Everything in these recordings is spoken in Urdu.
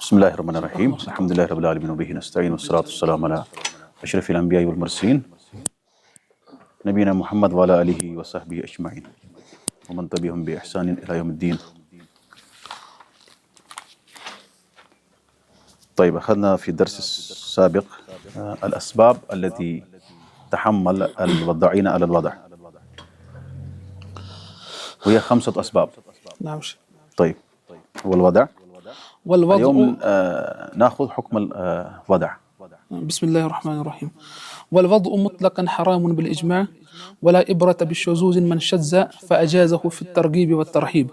بسم الله الرحمن الرحيم الحمد لله رب العالمين وبه نستعين والصلاة والسلام على أشرف الأنبياء والمرسلين نبينا محمد وعلى آله وصحبه أجمعين ومن تبعهم بإحسان إلى يوم الدين. طيب، أخذنا في الدرس السابق الأسباب التي تحمل الوضاعين على الوضع، وهي 5 أسباب. نعم. طيب، والوضع والوضع اليوم نأخذ حكم الوضع. بسم الله الرحمن الرحيم. والوضع مطلقا حرام بالإجماع، ولا إبرة بالشذوذ من شذ فأجازه في الترغيب والترهيب،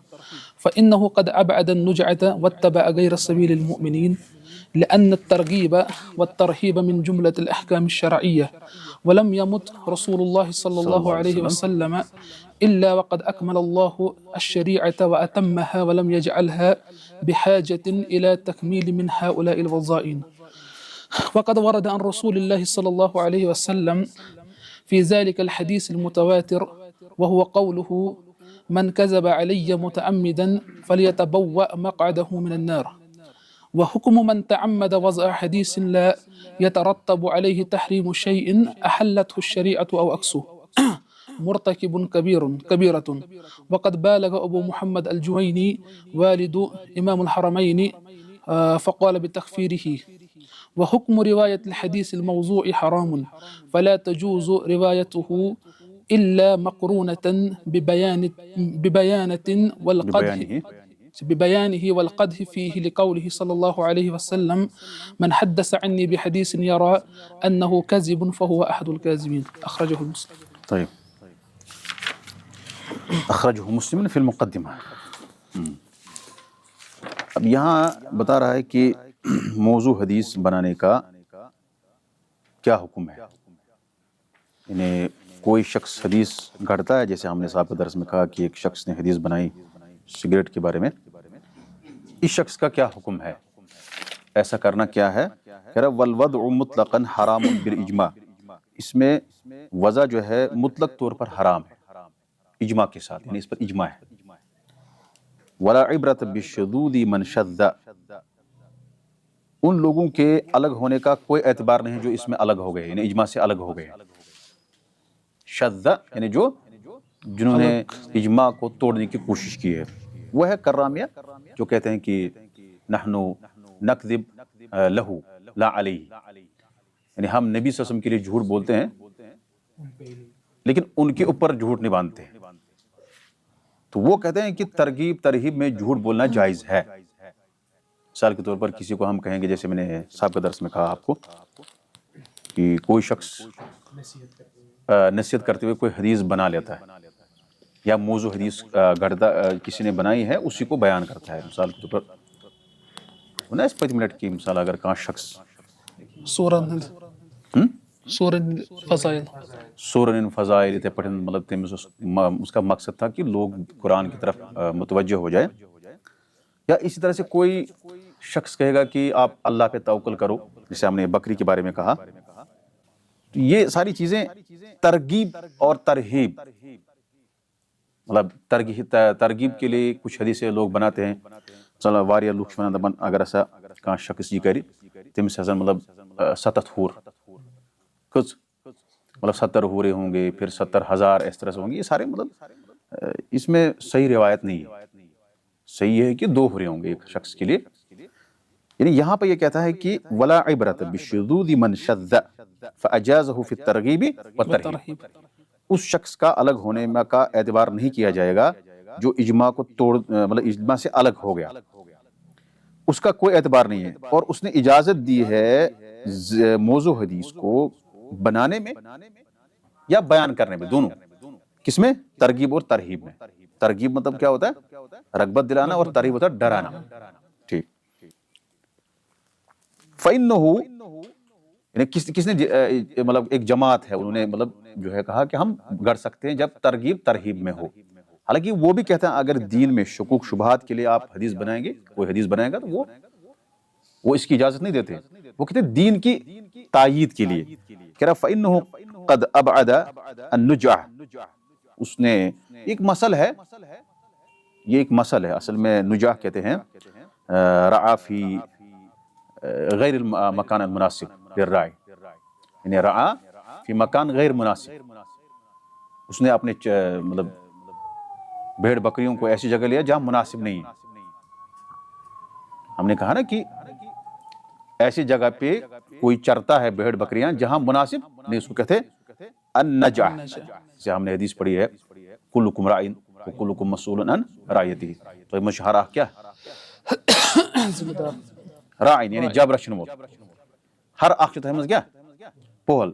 فإنه قد أبعد النجعة واتبع غير سبيل المؤمنين، لأن الترغيب والترهيب من جملة الأحكام الشرعية، ولم يمت رسول الله صلى الله عليه وسلم إلا وقد أكمل الله الشريعة وأتمها، ولم يجعلها بحاجة إلى تكميل من هؤلاء الوضائين. وقد ورد عن رسول الله صلى الله عليه وسلم في ذلك الحديث المتواتر، وهو قوله: من كذب علي متعمدا فليتبوأ مقعده من النار. وحكم من تعمد وضع حديث لا يترتب عليه تحريم شيء أحلته الشريعة أو عكسه مرتكب كبيرة. وقد بالغ أبو محمد الجويني والد إمام الحرمين فقال بتكفيره. وحكم رواية الحديث الموضوع حرام، فلا تجوز روايته إلا مقرونة ببيانه والقدح فيه، لقوله صلى الله عليه وسلم: من حدث عني بحديث يرى أنه كذب فهو أحد الكاذبين. أخرجه مسلم. طيب، اخرجہ مسلم فی المقدمہ. اب یہاں بتا رہا ہے کہ موضوع حدیث بنانے کا کیا حکم ہے. یعنی کوئی شخص حدیث گھڑتا ہے، جیسے ہم نے سابقہ درس میں کہا کہ ایک شخص نے حدیث بنائی سگریٹ کے بارے میں، اس شخص کا کیا حکم ہے، ایسا کرنا کیا ہے. کہہ رہا والوضع مطلقا حرام بالاجماع، اس میں وضع جو ہے مطلق طور پر حرام ہے اجماع کے ساتھ، یعنی اس پر اجماع ہے. ولا عبرت بالشذوذ من شذ، ان لوگوں کے الگ ہونے کا کوئی اعتبار نہیں جو اس میں الگ ہو گئے، یعنی اجماع سے الگ ہو گئے. شذ یعنی جنہوں نے اجماع کو توڑنے کی کوشش کی ہے، وہ ہے کرامیہ، جو کہتے ہیں کہ نحن نکذب لہ لا علیہ، یعنی ہم نبی صلی اللہ علیہ وسلم کے لیے جھوٹ بولتے ہیں لیکن ان کے اوپر جھوٹ نہیں باندھتے. تو وہ کہتے ہیں کہ ترغیب ترہیب میں جھوٹ بولنا جائز ہے. مثال کے طور پر کسی کو ہم کہیں گے، جیسے میں نے سابقہ درس میں کہا آپ کو، کہ کوئی شخص نصیحت کرتے ہوئے کوئی حدیث بنا لیتا ہے، یا موضوع حدیث گھڑتا کسی نے بنائی ہے، اسی کو بیان کرتا ہے. مثال کے طور پر 5 منٹ کی مثال، اگر کہاں شخص سورن فضائل اتھے پڑھن، مطلب تمس اس کا مقصد تھا کہ لوگ قرآن کی طرف متوجہ ہو جائیں. یا اسی طرح سے کوئی شخص کہے گا کہ آپ اللہ پہ توکل کرو، جسے ہم نے بکری کے بارے میں کہا. تو یہ ساری چیزیں ترغیب اور ترہیب، مطلب ترغیب کے لیے کچھ حدیثیں لوگ بناتے ہیں. چلو واریاہ لوگ ونان دپان اگر ہسا کانٛہہ شخص یہ کرِ، تمس ہسا مطلب 7 حور، کچھ مطلب 70 حورے ہوں گے، پھر 70,000 اس طرح سے ہوں گے. یہ سارے مطلب اس میں صحیح روایت نہیں ہے. صحیح ہے کہ 2 حورے ہوں گے ایک شخص کے لیے. یعنی یہاں پہ یہ کہتا ہے کہ ولا عبرت بالشذوذ من شذ فاجازه في الترغیب والترہیب، اس شخص کا الگ ہونے کا اعتبار نہیں کیا جائے گا جو اجماع کو مطلب اجماع سے الگ ہو گیا، اس کا کوئی اعتبار نہیں ہے. اور اس نے اجازت دی ہے موضوع حدیث کو بنانے میں یا بیان کرنے میں، دونوں. کس میں؟ ترغیب اور ترہیب میں. ترغیب مطلب کیا ہوتا ہے؟ رغبت دلانا، اور ترہیب ہوتا ہے ڈرانا. ٹھیک. فَإِنَّهُ، یعنی کس نے مطلب ایک جماعت ہے، انہوں نے مطلب جو ہے کہا کہ ہم گڑھ سکتے ہیں جب ترغیب ترہیب میں ہو. حالانکہ وہ بھی کہتے ہیں اگر دین میں شکوک شبہات کے لیے آپ حدیث بنائیں گے، کوئی حدیث بنائے گا، تو وہ اس کی اجازت نہیں دیتے. وہ کہتے ہیں دین کی تائید کے لیے. کہہ رہا فَإِنَّهُ قَدْ أَبْعَدَ النُّجْعَ، اس نے ایک مسل ہے، یہ ایک مسل ہے، اصل میں نجاح کہتے ہیں، رعا فی غیر المکان المناسب للراعی، یعنی رعا فی مکان غیر مناسب، اس نے اپنے مطلب بھیڑ بکریوں کو ایسی جگہ لیا جہاں مناسب نہیں ہے۔ ہم نے کہا نا کہ ایسی جگہ پہ کوئی چرتا ہے بھیڑ بکریاں جہاں مناسب نہیں، اس کو کہتے ہیں النجع، جسے ہم نے حدیث پڑھی ہے کلکم راعٍ وکلکم مسئول عن رعیتہ، تو یہ مشہور کیا راعٍ یعنی جب رچھن وول، ہر اکھ چھُ تتھ منٛز کیا پوہل،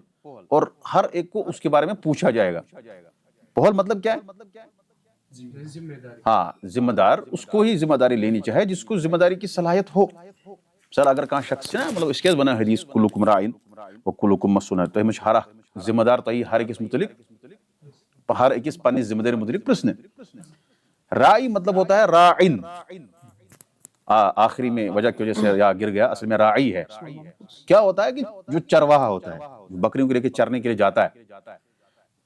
اور ہر ایک کو اس کے بارے میں پوچھا جائے گا۔ پوہل مطلب کیا ہے؟ ہاں ذمہ دار، اس کو ہی ذمہ داری لینی چاہے جس کو ذمہ داری کی صلاحیت ہو۔ سر اگر کہاں شخص نا مطلب اس کے بنا حدیث کلکم راعٍ وکلکم مسئول عن، تۄہہِ منٛز چھُ ہر اکھ ذمہ دار، تۄہہِ ہر أکِس متعلق ہر أکِس پننہِ ذمہ داری متعلق پرژھنہِ۔ راعی مطلب ہوتا ہے راعٍ، آخری میں وجہ کی وجہ سے یا گر گیا، اصل میں راعی ہے، کیا ہوتا ہے کہ جو چرواہا ہوتا ہے، جو بکریوں کو لے کے چرنے کے لیے جاتا ہے،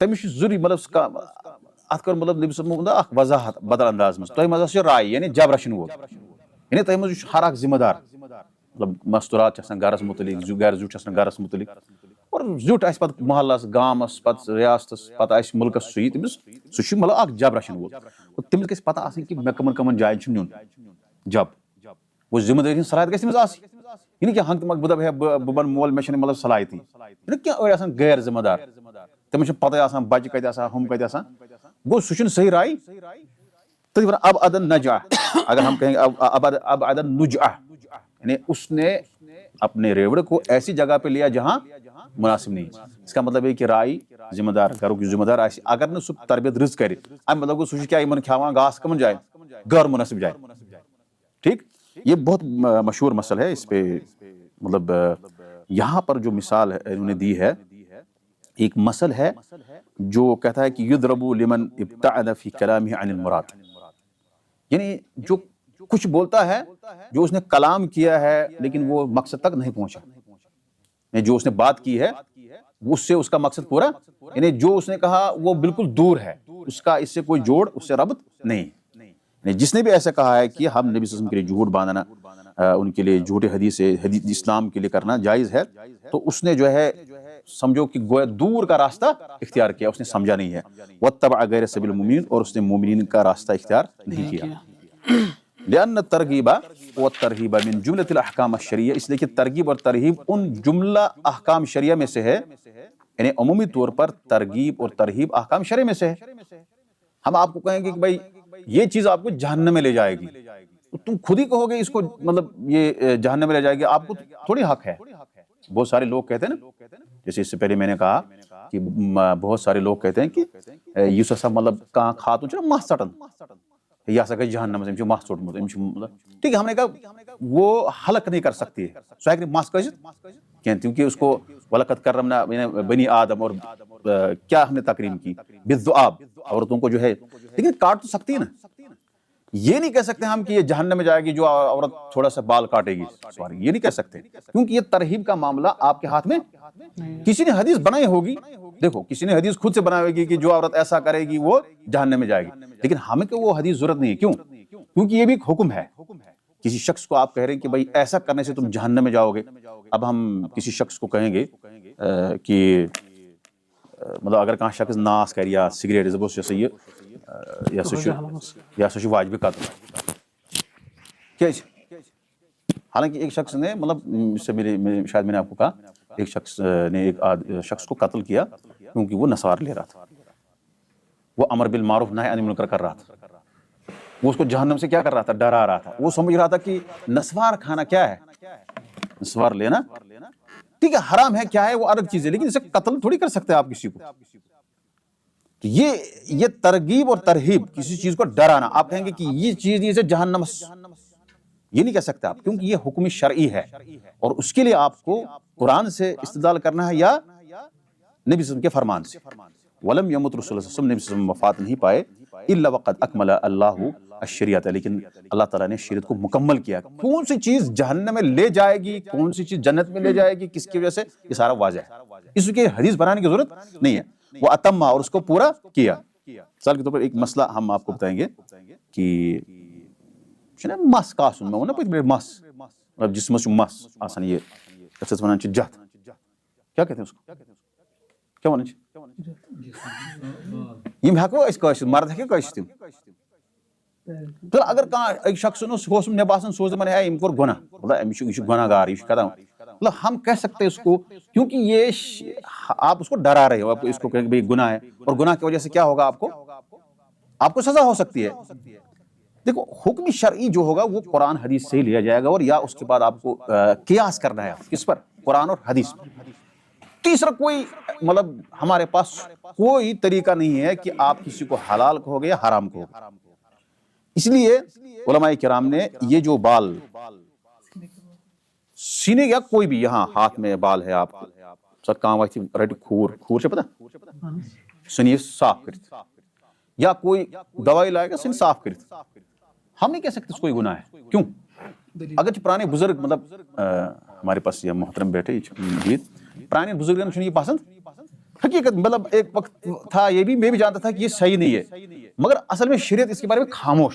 تمِس چھُ ضروری مطلب اس کا اتھ کر مطلب نبی صلی اللہ علیہ وسلم اکھ وضاحت بدل انداز میں، تۄہہِ منٛز چھُ راعی یعنی جب رچھن وول، یعنی تۄہہِ منٛز چھُ ہر اکھ ذمہ دار، مطلب مستورات چھِ آسان گرس متعلق، گرِ زیُٹھ چھُ آسان گرس متعلق، اور زیُٹھ آسہِ پتہٕ محلس گامس پتہٕ ریاستس پتہٕ آسہِ ملکس سُے، تٔمِس سُہ چھُ مطلب اکھ جب رچھن وول، تٔمِس گژھِ پتہ آسٕنۍ کہ مےٚ کمن کمن جاین چھُ نیُن جب، وہ ذمہ دٲری ہٕنٛز صلاحیت گژھِ تٔمِس آسٕنۍ، یہِ نہٕ کینٛہہ ہنٛگتہٕ منٛگہٕ بہٕ دپہٕ ہے بہٕ بنہٕ مول مےٚ چھنہٕ مطلب صلاحیتی، یہِ نہٕ کینٛہہ أڑۍ آسان غیر ذمہ دار، تِمن چھنہٕ پتہٕ آسان بچہِ کتہِ آسان ہُم کتہِ آسان، گوٚو سُہ چھُنہٕ صحیح راعی۔ تو اب نجع، اگر ہم کہیں گے اب نجع یعنی اس نے اپنے ریوڑ کو ایسی جگہ پہ لیا جہاں مناسب نہیں، اس کا مطلب ہے کہ راعی ذمہ دار، گھرُک ذمہ دار آسہِ اگر نہٕ سُہ تربیت رٕژ کرِ، اَمہِ مطلب گوٚو سُہ چھُ کیٛاہ یِمن کھٮ۪وان گاسہٕ کٕمن جاین غٲر مناسب جائے، ٹھیک۔ یہ بہت مشہور مسئلہ ہے، اس پہ مطلب یہاں پر جو مثال انہوں نے دی ہے، ایک مسئلہ ہے جو کہتا ہے کہ یضرب لمن ابتعد فی کلامہ عن المراد، یعنی جو کچھ بولتا ہے، جو اس نے کلام کیا ہے لیکن وہ مقصد تک نہیں پہنچا، یعنی جو اس نے بات کی ہے اس سے اس کا مقصد پورا، یعنی جو اس نے کہا وہ بالکل دور ہے، اس کا اس سے کوئی جوڑ، اس سے ربط نہیں، یعنی جس نے بھی ایسا کہا ہے کہ ہم نبی صلی اللہ علیہ وسلم کے لیے جھوٹ باندھنا، ان کے لیے جھوٹے حدیث اسلام کے لیے کرنا جائز ہے، تو اس نے جو ہے سمجھو کہ گویا دور کا راستہ اختیار کیا، اس نے سمجھا نہیں ہے، واتبع غیر سبیل المؤمنین، اور اس نے مومنین کا راستہ اختیار نہیں کیا۔ لأن الترغیب والترہیب من جملة الاحکام الشرعیہ، اس لیے کہ ترغیب اور ترہیب ان جملہ احکام شرعیہ میں سے ہے، یعنی عمومی طور پر ترغیب اور ترہیب احکام شرعیہ میں سے ہے۔ ہم آپ کو کہیں گے کہ بھائی یہ چیز آپ کو جہنم میں لے جائے گی، تو تم خود ہی کہو گے اس کو مطلب یہ جہنم میں لے جائے گی، آپ کو تھوڑی حق ہے۔ بہت سارے لوگ کہتے ہیں نا، جیسے اس سے پہلے میں نے کہا کہ بہت سارے لوگ کہتے ہیں کہ یس ہسا مطلب کہاں خاتون چھنا مس ژٹان، یہ ہسا گژھِ جہنم مس ژوٹمت، ٹھیک ہے، ہم نے کہا وہ حلق نہیں کر سکتی ہے، سو ہیکہ مس کھسِتھ کینٛہہ، کیونکہ اس کو وَلَقَدْ كَرَّمْنَا بنی آدم، اور کیا ہم نے تکریم کی بالذؤاب، عورتوں کو جو ہے، لیکن کاٹ تو سکتی ہے نا، یہ نہیں کہہ سکتے ہم کہ یہ جہنم میں جائے گی جو عورت تھوڑا سا بال کاٹے گی، سوری یہ نہیں کہہ سکتے، کیونکہ یہ ترہیب کا معاملہ آپ کے ہاتھ میں، کسی نے حدیث بنائی ہوگی، دیکھو کسی نے حدیث خود سے بنائی ہوگی کہ جو عورت ایسا کرے گی وہ جہنم میں جائے گی، لیکن ہمیں کہ وہ حدیث ضرورت نہیں ہے، کیوں؟ کیونکہ یہ بھی ایک حکم ہے، کسی شخص کو آپ کہہ رہے ہیں کہ بھائی ایسا کرنے سے تم جہنم میں جاؤ گے، اب ہم کسی شخص کو کہیں گے کہ مطلب اگر کہاں شخص ناس کرِ یا سگریٹ زبوس یہ سا واجب قتل، حالانکہ ایک شخص نے مطلب شاید میں نے آپ کو کہا ایک شخص نے ایک شخص کو قتل کیا کیونکہ وہ نصوار لے رہا تھا، وہ امر بالمعروف نہی عن المنکر کر رہا تھا، وہ اس کو جہنم سے کیا کر رہا تھا، ڈرا رہا تھا، وہ سمجھ رہا تھا کہ نصوار کھانا کیا ہے، نصوار لینا ٹھیک ہے حرام ہے، کیا ہے وہ الگ چیز ہے، لیکن اسے قتل تھوڑی کر سکتے آپ کسی کو۔ تو یہ ترغیب اور ترہیب، کسی چیز کو ڈرانا، آپ کہیں گے کہ یہ چیز نہیں سے جہنم، یہ نہیں کہہ سکتے آپ، کیونکہ یہ حکم شرعی ہے، اور اس کے لیے آپ کو قرآن سے استدلال کرنا ہے یا نبی صلی اللہ علیہ وسلم کے فرمان سے۔ وَلَمْ يَمُتْ رسول اللہ صلی اللہ علیہ وسلم، نبی صلی اللہ علیہ وسلم وفات نہیں پائے، إِلَّا وَقَدْ أَكْمَلَ اللَّهُ الشَّرِيعَةَ، لیکن اللہ تعالیٰ نے شریعت کو مکمل کیا۔ کون سی چیز جہنم میں لے جائے گی، کون سی چیز جنت میں لے جائے گی، کس کی وجہ سے، یہ سارا واضح ہے، اس کی حدیث بنانے کی ضرورت نہیں ہے، وہ اتما، اور اس کو پورا کیا۔ مثال کے طور پر ایک مسئلہ ہم آپ کو بتائیں گے کہ مس کاسن میں ون پہ مس مطلب جسمس مس آسان یہ ونان جت کیا کہتے ہیں اس کو کیا ونان یم ہیکو اس کاشت مرد ہیکو کاشت تم تو اگر کان شخص مے باسان سوز دپان ہے یم کور گناہ مطلب امس یہ گناہ گار یہ کران مطلب ہم کہہ سکتے ہیں اس کو کیونکہ یہ آپ اس کو ڈرا رہے ہو آپ اس کو کہ بھائی گناہ ہے اور گناہ کی وجہ سے کیا ہوگا آپ کو سزا ہو سکتی ہے. دیکھو حکم شرعی جو ہوگا وہ قرآن حدیث سے ہی لیا جائے گا اور یا اس کے بعد آپ کو قیاس کرنا ہے کس پر قرآن اور حدیث پر. تیسرا کوئی مطلب ہمارے پاس کوئی طریقہ نہیں ہے کہ آپ کسی کو حلال کہو گے یا حرام کہو گے. اس لیے علماء کرام نے یہ جو بال سینے یا کوئی بھی یہاں ہاتھ میں بال ہے آپ کو کام رٹ کھور سے پتہ سنیے صاف کرت یا کوئی دوائی لائے گا سن صاف کرت ہم نہیں کہہ سکتے اس کوئی گناہ ہے. کیوں؟ اگرچہ پرانے بزرگ مطلب ہمارے پاس یہ محترم بیٹھے پرانے بزرگوں کو یہ پسند حقیقت مطلب ایک وقت تھا یہ بھی میں بھی جانتا تھا کہ یہ صحیح نہیں ہے مگر اصل میں شریعت اس کے بارے میں خاموش.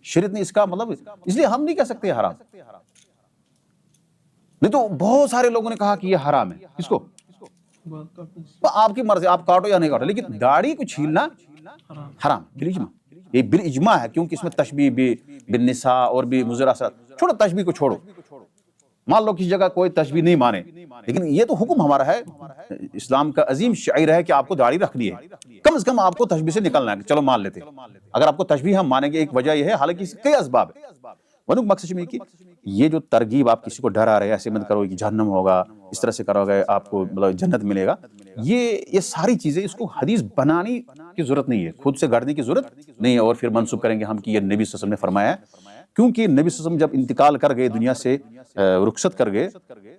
شریعت نے اس کا مطلب اس لیے ہم نہیں کہہ سکتے حرام. نہیں تو بہت سارے لوگوں نے کہا کہ یہ حرام ہے. کس کو؟ آپ کی مرضی آپ کاٹو یا نہیں کاٹو لیکن داڑھی کو چھیلنا حرام بالاجماع. یہ بالاجماع ہے کیونکہ اس میں تشبیہ بھی بالنساء اور بھی مضر اثرات. چھوڑو تشبیہ کو چھوڑو مان لو کسی جگہ کوئی تشبیہ نہیں مانے لیکن یہ تو حکم ہمارا ہے. اسلام کا عظیم شعائر ہے کہ آپ کو داڑھی رکھنی ہے کم از کم آپ کو تشبیہ سے نکلنا ہے. چلو مان لیتے اگر آپ کو تشبیہ ہم مانیں گے ایک وجہ یہ ہے حالانکہ اس کے کئی اسباب ہے. ونک مقصد میں کہ یہ جو ترغیب آپ کسی کو ڈرا رہے ایسے مت کرو کہ جہنم ہوگا اس طرح سے کرو گے آپ کو مطلب جنت ملے گا یہ ساری چیزیں اس کو حدیث بنانے کی ضرورت نہیں ہے خود سے گھڑنے کی ضرورت نہیں ہے اور پھر منسوب کریں گے ہم کہ یہ نبی صلی اللہ علیہ وسلم نے فرمایا ہے. کیونکہ نبی صلی اللہ علیہ وسلم جب انتقال کر گئے دنیا سے رخصت کر گئے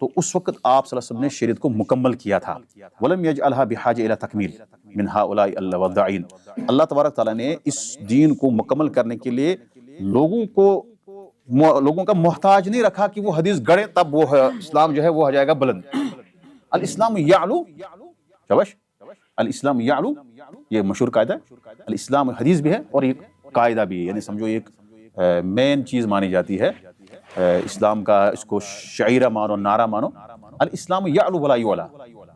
تو اس وقت آپ صلی اللہ علیہ وسلم نے شریعت کو مکمل کیا تھا. وَلَمْ يَجْعَلْهَا بِحَاجَةٍ إِلَى تَكْمِيلٍ مِنْ هَؤُلَاءِ الْوَضَّاعِينَ. اللہ تبارک تعالیٰ نے اس دین کو مکمل کرنے کے لیے لوگوں کا محتاج نہیں رکھا کہ وہ حدیث گڑے تب وہ اسلام جو ہے وہ ہو جائے گا بلند. الاسلام یعلو شبش الاسلام یعلو یہ مشہور قاعدہ ہے. الاسلام حدیث بھی ہے اور یہ قاعدہ بھی ہے یعنی سمجھو ایک مین چیز مانی جاتی ہے اسلام کا. اس کو شعیرہ مانو نعرہ مانو الاسلام یعلو ولا یعلا.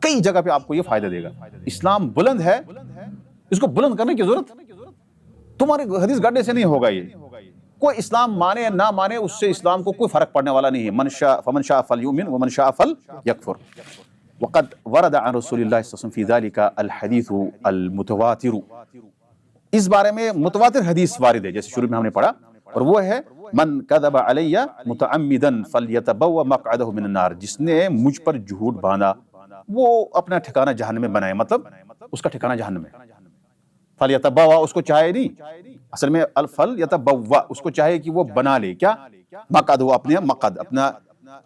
کئی جگہ پہ آپ کو یہ فائدہ دے گا. اسلام بلند ہے اس کو بلند کرنے کی ضرورت تمہارے حدیث گڑنے سے نہیں ہوگا. یہ کوئی اسلام مانے یا نہ مانے اس سے اسلام کو کوئی فرق پڑنے والا نہیں ہے. فمن شاء فلیؤمن ومن شاء فلیکفر. وقد ورد عن رسول اللہ صلی اللہ علیہ وسلم فی ذلک الحدیث المتواتر. اس بارے میں متواتر حدیث وارد ہے جیسے شروع میں ہم نے پڑھا اور وہ ہے من کذب علی متعمدا فلیتبوأ مقعدہ من النار. جس نے مجھ پر جھوٹ باندھا وہ اپنا ٹھکانہ جہنم میں بنائے مطلب اس کا ٹھکانہ جہنم ہے. فلیتبوأ اس کو چاہے نہیں اصل میں الفل یتبوأ اس کو چاہے کہ وہ بنا لے کیا مقعد ہو اپنے مقعد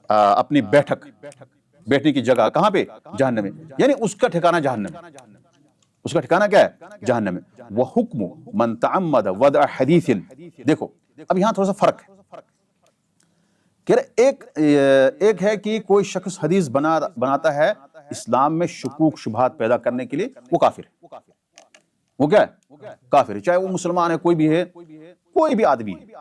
اپنی بیٹھنے کی جگہ کہاں پہ جہنم میں یعنی اس کا ٹھکانہ جہنم ہے. اس کا ٹھکانہ کیا ہے جہنم میں. وحکم من تعمد وضع حدیث. دیکھو اب یہاں تھوڑا سا فرق ہے کہ ایک ہے کہ کوئی شخص حدیث بناتا ہے اسلام میں شکوک شبہات پیدا کرنے کے لیے وہ کافر ہے. وہ کیا ہے کافر ہے چاہے وہ مسلمان ہے کوئی بھی ہے کوئی بھی آدمی ہے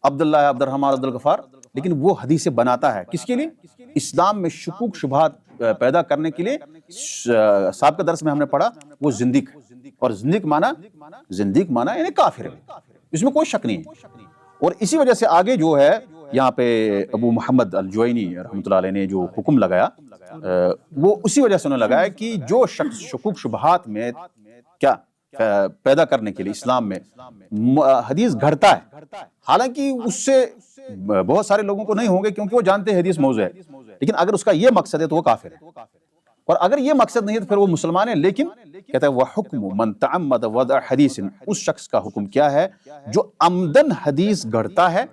عبداللہ ہے عبد الرحمن عبد الغفار لیکن وہ حدیث بناتا ہے کس کے لیے اسلام میں شکوک شبہات پیدا کرنے کے لیے. سابقہ درس میں ہم نے پڑھا وہ زندیق اور زندیق مانا یعنی کافر ہے اس میں کوئی شک نہیں ہے. اور اسی وجہ سے آگے جو ہے یہاں پہ ابو محمد الجوینی رحمۃ اللہ علیہ نے جو حکم لگایا وہ اسی وجہ سے انہوں نے لگایا کہ جو شخص شکوک شبہات میں کیا پیدا کرنے کے لیے اسلام میں حدیث گھڑتا ہے حالانکہ اس سے بہت سارے لوگوں کو نہیں ہوں گے کیونکہ وہ جانتے ہیں حدیث موضوع ہے لیکن اگر اس کا یہ مقصد ہے تو وہ کافر ہے. اور اگر یہ مقصد نہیں ہے تو پھر وہ مسلمان ہے. لیکن کہتا ہے وَحُکْمُ مَنْ تَعَمَّدَ وَضْعَ حَدِيثٍ. اس شخص کا حکم کیا ہے جو عمدن حدیث گھڑتا ہے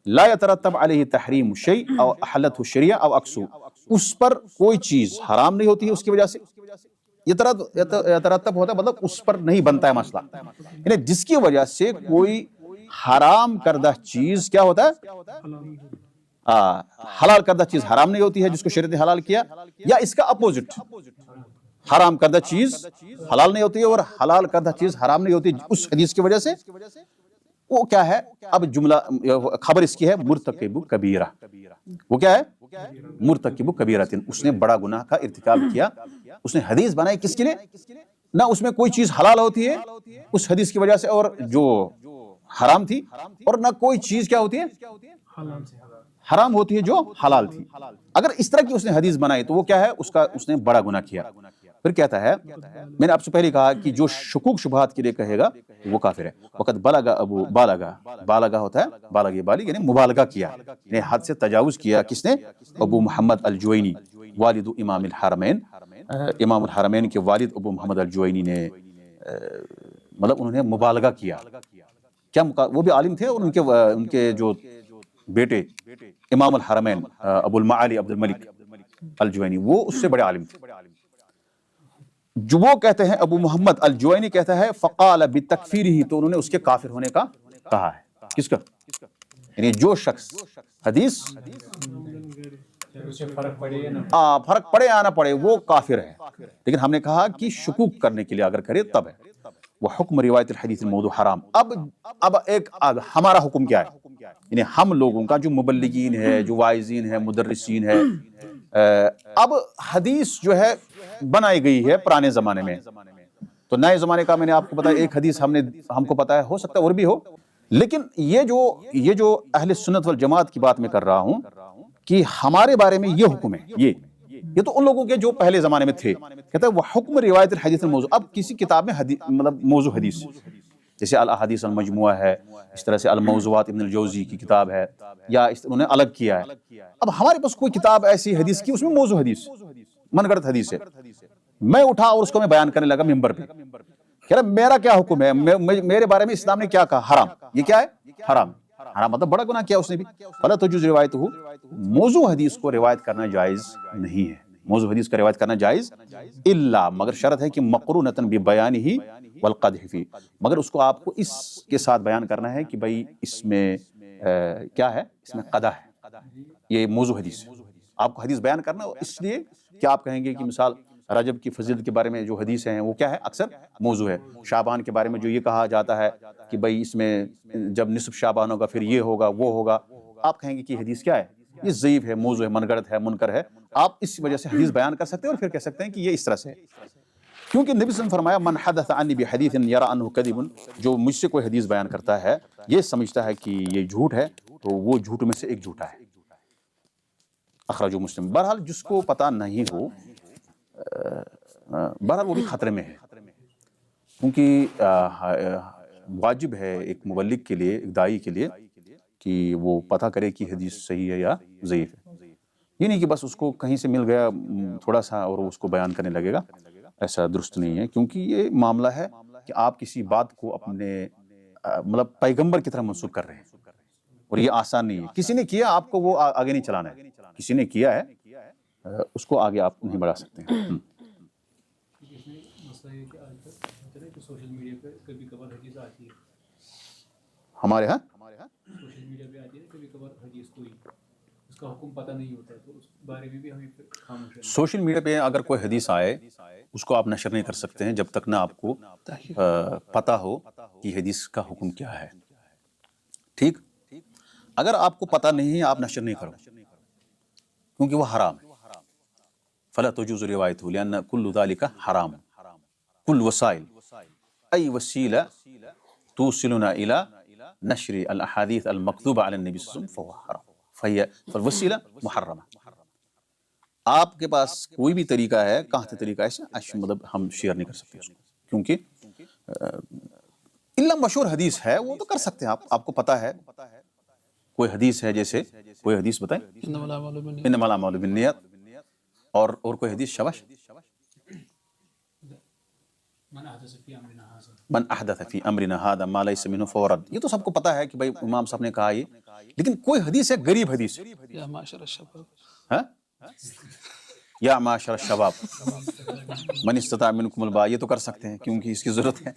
لا يترتب علیہ تحریم شیء او احلتہ الشریعہ او عکسہ. اس پر کوئی چیز حرام نہیں ہوتی ہے اس کی وجہ سے یترتب ہوتا ہے مطلب اس پر نہیں بنتا ہے مسئلہ یعنی جس کی وجہ سے کوئی حرام کردہ چیز کیا ہوتا ہے حلال کردہ چیز حرام نہیں ہوتی ہے جس کو شریعت نے حلال کیا یا اس کا اپوزٹ حرام کردہ چیز حلال نہیں ہوتی ہے اور حلال کردہ چیز حرام نہیں ہوتی اس حدیث کی وجہ سے وہ کیا ہے؟ اب جملہ خبر اس کی ہے مرتکب کبیرہ. وہ کیا ہے؟ مرتکب کبیرۃ، اس نے بڑا گناہ کا ارتکاب کیا. اس نے حدیث بنائی کس کے لیے؟ نہ اس میں کوئی چیز حلال ہوتی ہے اس حدیث کی وجہ سے اور جو حرام تھی، اور نہ کوئی چیز کیا ہوتی ہے حرام ہوتی ہے جو حلال تھی. اگر اس طرح کی اس نے حدیث بنائی تو وہ کیا ہے؟ اس نے بڑا گناہ کیا. پھر کہتا ہے، میں نے آپ سے پہلے کہا کہ جو شکوک شبہات کے لیے کہے گا وہ کافر ہے. وقت بالغ ابو بالغ ہوتا ہے بالغ بالغ یعنی مبالغہ کیا، یعنی حد سے تجاوز کیا. کس نے؟ ابو محمد الجوینی والد امام الحرمین، امام الحرمین کے والد ابو محمد الجوینی نے مطلب انہوں نے مبالغہ کیا. کیا وہ بھی عالم تھے، اور ان کے جو بیٹے امام الحرمین ابو المعالی عبد الملک الجوینی وہ اس سے بڑے عالم تھے. جو وہ کہتے ہیں ابو محمد الجوینی کہتا ہے فقال بتکفیرہ، تو انہوں نے اس کے کافر ہونے کا کہا ہے. کس کا؟ یعنی جو شخص حدیث فرق پڑے یا نہ پڑے وہ کافر ہے. لیکن ہم نے کہا کہ شکوک کرنے کے لیے اگر کرے تب ہے. وہ حکم روایت الحدیث الموضوع حرام. اب ایک ہمارا حکم کیا ہے؟ یعنی ہم لوگوں کا جو مبلغین ہے، جو واعظین ہے، مدرسین ہے، اب حدیث جو ہے بنائی گئی ہے پرانے زمانے میں، تو نئے زمانے کا میں نے آپ کو بتایا ایک حدیث ہم کو پتا ہے، ہو سکتا ہے اور بھی ہو. لیکن یہ جو اہل سنت والجماعت کی بات میں کر رہا ہوں کہ ہمارے بارے میں یہ حکم ہے، یہ تو ان لوگوں کے جو پہلے زمانے میں تھے. کہتا ہے وہ حکم روایت الحدیث الموضوع. اب کسی کتاب میں مطلب موضوع حدیث، جیسے الاحادیث المجموعہ ہے، اس طرح سے الموضوعات ابن الجوزی کی کتاب ہے، یا انہوں نے الگ کیا ہے. اب ہمارے پاس کوئی کتاب ایسی حدیث کی اس میں موضوع حدیث من گڑت حدیث ہے، میں اٹھا اور اس کو میں بیان کرنے لگا ممبر پہ. کہہ رہا میرا کیا حکم ہے، میرے بارے میں اسلام نے کیا کہا؟ حرام. یہ کیا ہے؟ حرام. حرام مطلب بڑا گناہ کیا اس نے بھی. فلا تجوز روایتہ، موضوع حدیث کو روایت کرنا جائز نہیں ہے. موضوع حدیث کا روایت کرنا جائز الا، مگر شرط ہے کہ مقرونۃ ببیانہ والقدح فی، مگر اس کو آپ کو اس کے ساتھ بیان کرنا ہے کہ بھائی اس میں کیا ہے، اس میں قدح ہے. یہ موضوع حدیث ہے. آپ کو حدیث بیان کرنا اس لیے کہ آپ کہیں گے کہ مثال رجب کی فضیلت کے بارے میں جو حدیث ہیں وہ کیا ہے؟ اکثر موضوع ہے. شعبان کے بارے میں جو یہ کہا جاتا ہے کہ بھئی اس میں جب نصف شعبان ہوگا پھر یہ ہوگا وہ ہوگا، آپ کہیں گے کہ حدیث کیا ہے؟ یہ ضعیف ہے، موضوع ہے، من گڑت ہے، منکر ہے. آپ اس وجہ سے حدیث بیان کر سکتے ہیں اور پھر کہہ سکتے ہیں کہ یہ اس طرح سے ہے. کیونکہ نبی صلی اللہ علیہ وسلم فرمایا من حدث عنی بحدیث یری انہ کذب، جو مجھ سے کوئی حدیث بیان کرتا ہے یہ سمجھتا ہے کہ یہ جھوٹ ہے تو وہ جھوٹوں میں سے ایک جھوٹا ہے. اخرجہ مسلم. بہرحال جس کو پتہ نہیں ہو، بہرحال وہ بھی خطرے میں ہے، کیونکہ واجب ہے ایک مبلغ کے لیے، ایک داعی کے لیے کہ وہ پتہ کرے کہ حدیث صحیح ہے یا ضعیف ہے. یہ نہیں کہ بس اس کو کہیں سے مل گیا تھوڑا سا اور اس کو بیان کرنے لگے گا، ایسا درست نہیں ہے. کیونکہ یہ معاملہ ہے کہ آپ کسی بات کو اپنے مطلب پیغمبر کی طرح منسوخ کر رہے ہیں، اور یہ آسان نہیں ہے. کسی نے کیا آپ کو وہ آگے نہیں چلانا ہے، کسی نے کیا ہے اس کو آگے آپ نہیں بڑھا سکتے ہیں. سوشل میڈیا پہ کبھی کبھار حدیث آتی ہے، ہمارے ہاں سوشل میڈیا پہ آتی ہے کبھی کبھار حدیث کوئی، اس کا حکم پتہ نہیں ہوتا ہے، تو اس بارے میں بھی ہمیں خاموش ہے. سوشل میڈیا پہ اگر کوئی حدیث آئے اس کو آپ نشر نہیں کر سکتے ہیں جب تک نہ آپ کو پتہ ہو کہ حدیث کا حکم کیا ہے. ٹھیک، اگر آپ کو پتہ نہیں ہے آپ نشر نہیں کرو کیونکہ وہ حرام ہے. فلا تجوز روایتہ لأن کل ذلک حرام. کل وسائل ای وسیلہ توصلنا الى نشر الاحادیث المکذوبہ علی النبی صلی اللہ علیہ وسلم فهو حرام فالوسیلہ محرمہ. آپ کے پاس کوئی بھی طریقہ ہے، کہاں سے طریقہ ایسے مطلب ہم شیئر نہیں کر سکتے اس کو، کیونکہ الا مشہور حدیث ہے وہ تو کر سکتے ہیں. آپ کو پتہ ہے کوئی حدیث ہے، جیسے کوئی حدیث بتائیں انما الاعمال بالنیات، اور کوئی حدیث شبش من احدث فی امرنا ھذا ما لیس منہ فہو رد. یہ تو سب کو پتہ ہے کہ بھائی امام صاحب نے کہا یہ، لیکن کوئی حدیث ہے غریب حدیث، یا معاشر الشباب، ہاں یا معاشر الشباب من استطاع منکم الباء، یہ تو کر سکتے ہیں کیونکہ اس کی ضرورت ہے.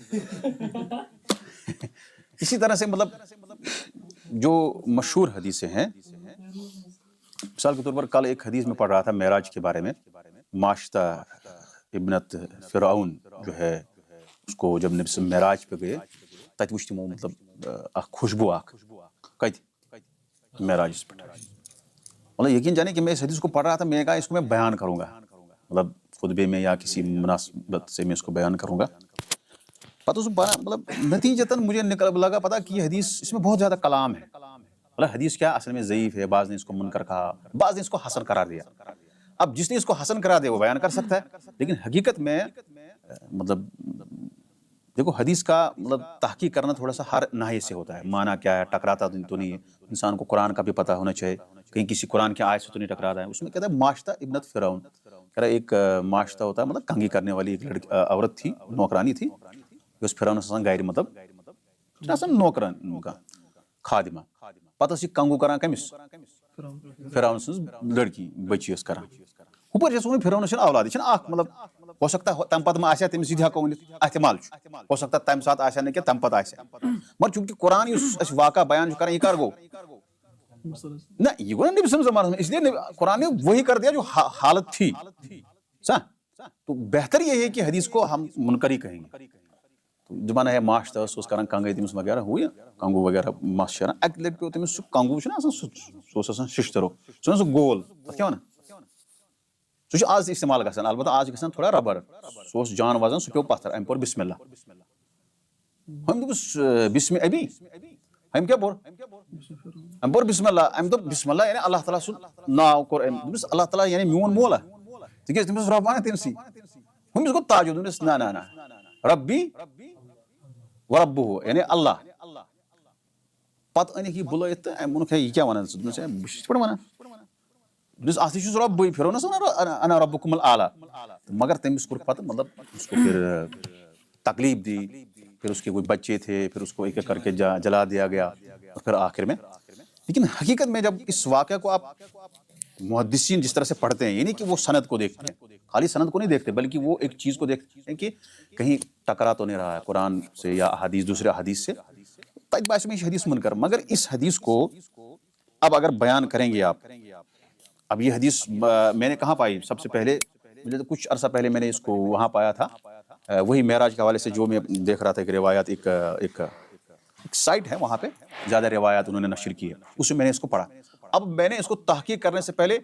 اسی طرح سے مطلب جو مشہور حدیثیں ہیں، مثال کے طور پر کل ایک حدیث میں پڑھ رہا تھا معراج کے بارے میں. ماشطہ ابنت فرعون جو ہے، اس کو جب نبی صلی اللہ علیہ وسلم معراج پہ گئے تت وچھ تمو مطلب اخ خوشبو اخ کت معراجس پہ. مطلب یقین جانے کہ میں اس حدیث کو پڑھ رہا تھا, میں نے کہا اس کو میں بیان کروں گا, مطلب خطبے میں یا کسی مناسبت سے میں اس کو بیان کروں گا. پتہ اس مطلب نتیجتاً مجھے لگا پتہ کہ یہ حدیث اس میں بہت زیادہ کلام ہے. مطلب حدیث کیا اصل میں ضعیف ہے, بعض نے اس کو منکر کہا, بعض نے اس کو حسن قرار دیا. اب جس نے اس کو حسن قرار دیا وہ بیان کر سکتا ہے, لیکن حقیقت میں مطلب دیکھو حدیث کا مطلب تحقیق کرنا تھوڑا سا ہر ناحیے سے ہوتا ہے. معنی کیا ہے, ٹکراتا تو نہیں ہے, انسان کو قرآن کا بھی پتہ ہونا چاہیے, کہیں کسی قرآن کی آیت سے تو نہیں ٹکراتا ہے. اس میں کہتا ہے ماشطہ ابنت فرعون, کہہ رہا ایک ماشطہ ہوتا ہے مطلب کنگھی کرنے والی ایک عورت تھی, نوکرانی تھی, اس فرعون سے غیر مطلب نوکران کا خادمہ. پتہ سی کنگو کران کمس فرعون سن لڑکی بچی اس کران. اوپر جس فرعون سن اولاد چھن اخ مطلب ہو سکتا ہے تم پتہ ما آسیا تمس یہ ہکو ونت احتمال ہو سکتا ہے تم سات آسیا نہ کہ تم پتہ آسیا, مگر چونکہ قرآن اس واقعہ بیان کران یہ کر گو نہ یہ گو نبی صلی اللہ علیہ وسلم, اس لیے قرآن نے وہی کر دیا جو حالت تھی. تو بہتر یہ ہے کہ حدیث کو ہم منکر ہی کہیں گے. زمانہ ہے ماشطہ اس کران کنگے تمس وغیرہ ہوئی کنگو وغیرہ مس شران اک لٹ پیو تمس کنگو چھنا آسان ششترو سو گول کیا ونان سہ آز استعمال گژھان, البتہ آز گژھان تھوڑا ربر, سہ جان وزن سہ پیو پتھر, ام پور بسم اللہ, ہم دوپس بسم ابی, ہم کیا پور ام پور بسم اللہ, ام دوپ بسم اللہ یعنی اللہ تعالیٰ سن ناو کور ام دوپس اللہ تعالیٰ یعنی میون مولا تکیاز تمس رب ونان تمسی, ہمس گو تاجو دوپس نہ نہ نہ ربی وربہ یعنی اللہ. پتہ انک یہ بلائت تو ام وونک یہ کیا ونان ژٕ بہٕ پہ ونان دس اصلی چھس ربی فرعونس انا ربکم الاعلیٰ, مگر تمس کور پتہ مطلب اس کو پھر تکلیف دی, پھر اس کے کوئی بچے تھے, پھر اس کو ایک ایک کر کے جلا دیا گیا, اور پھر آخر میں. لیکن حقیقت میں جب اس واقعہ کو آپ محدثین جس طرح سے پڑھتے ہیں, یعنی کہ وہ سند کو دیکھتے ہیں, خالی سند کو نہیں دیکھتے بلکہ وہ ایک چیز کو دیکھتے ہیں کہ کہیں ٹکرا تو نہیں رہا ہے قرآن سے یا حدیث دوسرے حدیث سے, تب باعث میں حدیث منکر. مگر اس حدیث کو اب اگر بیان کریں گے آپ, اب یہ حدیث میں نے کہاں پائی, سب سے پہلے مجھے تو کچھ عرصہ پہلے میں نے اس کو وہاں پایا تھا, وہی معراج کے حوالے سے جو میں دیکھ رہا تھا ایک روایات ایک سائٹ ہے وہاں پہ زیادہ روایات انہوں نے نشر کی ہے, اس میں نے اس کو پڑھا. اب میں نے اس کو تحقیق کرنے سے پہلے,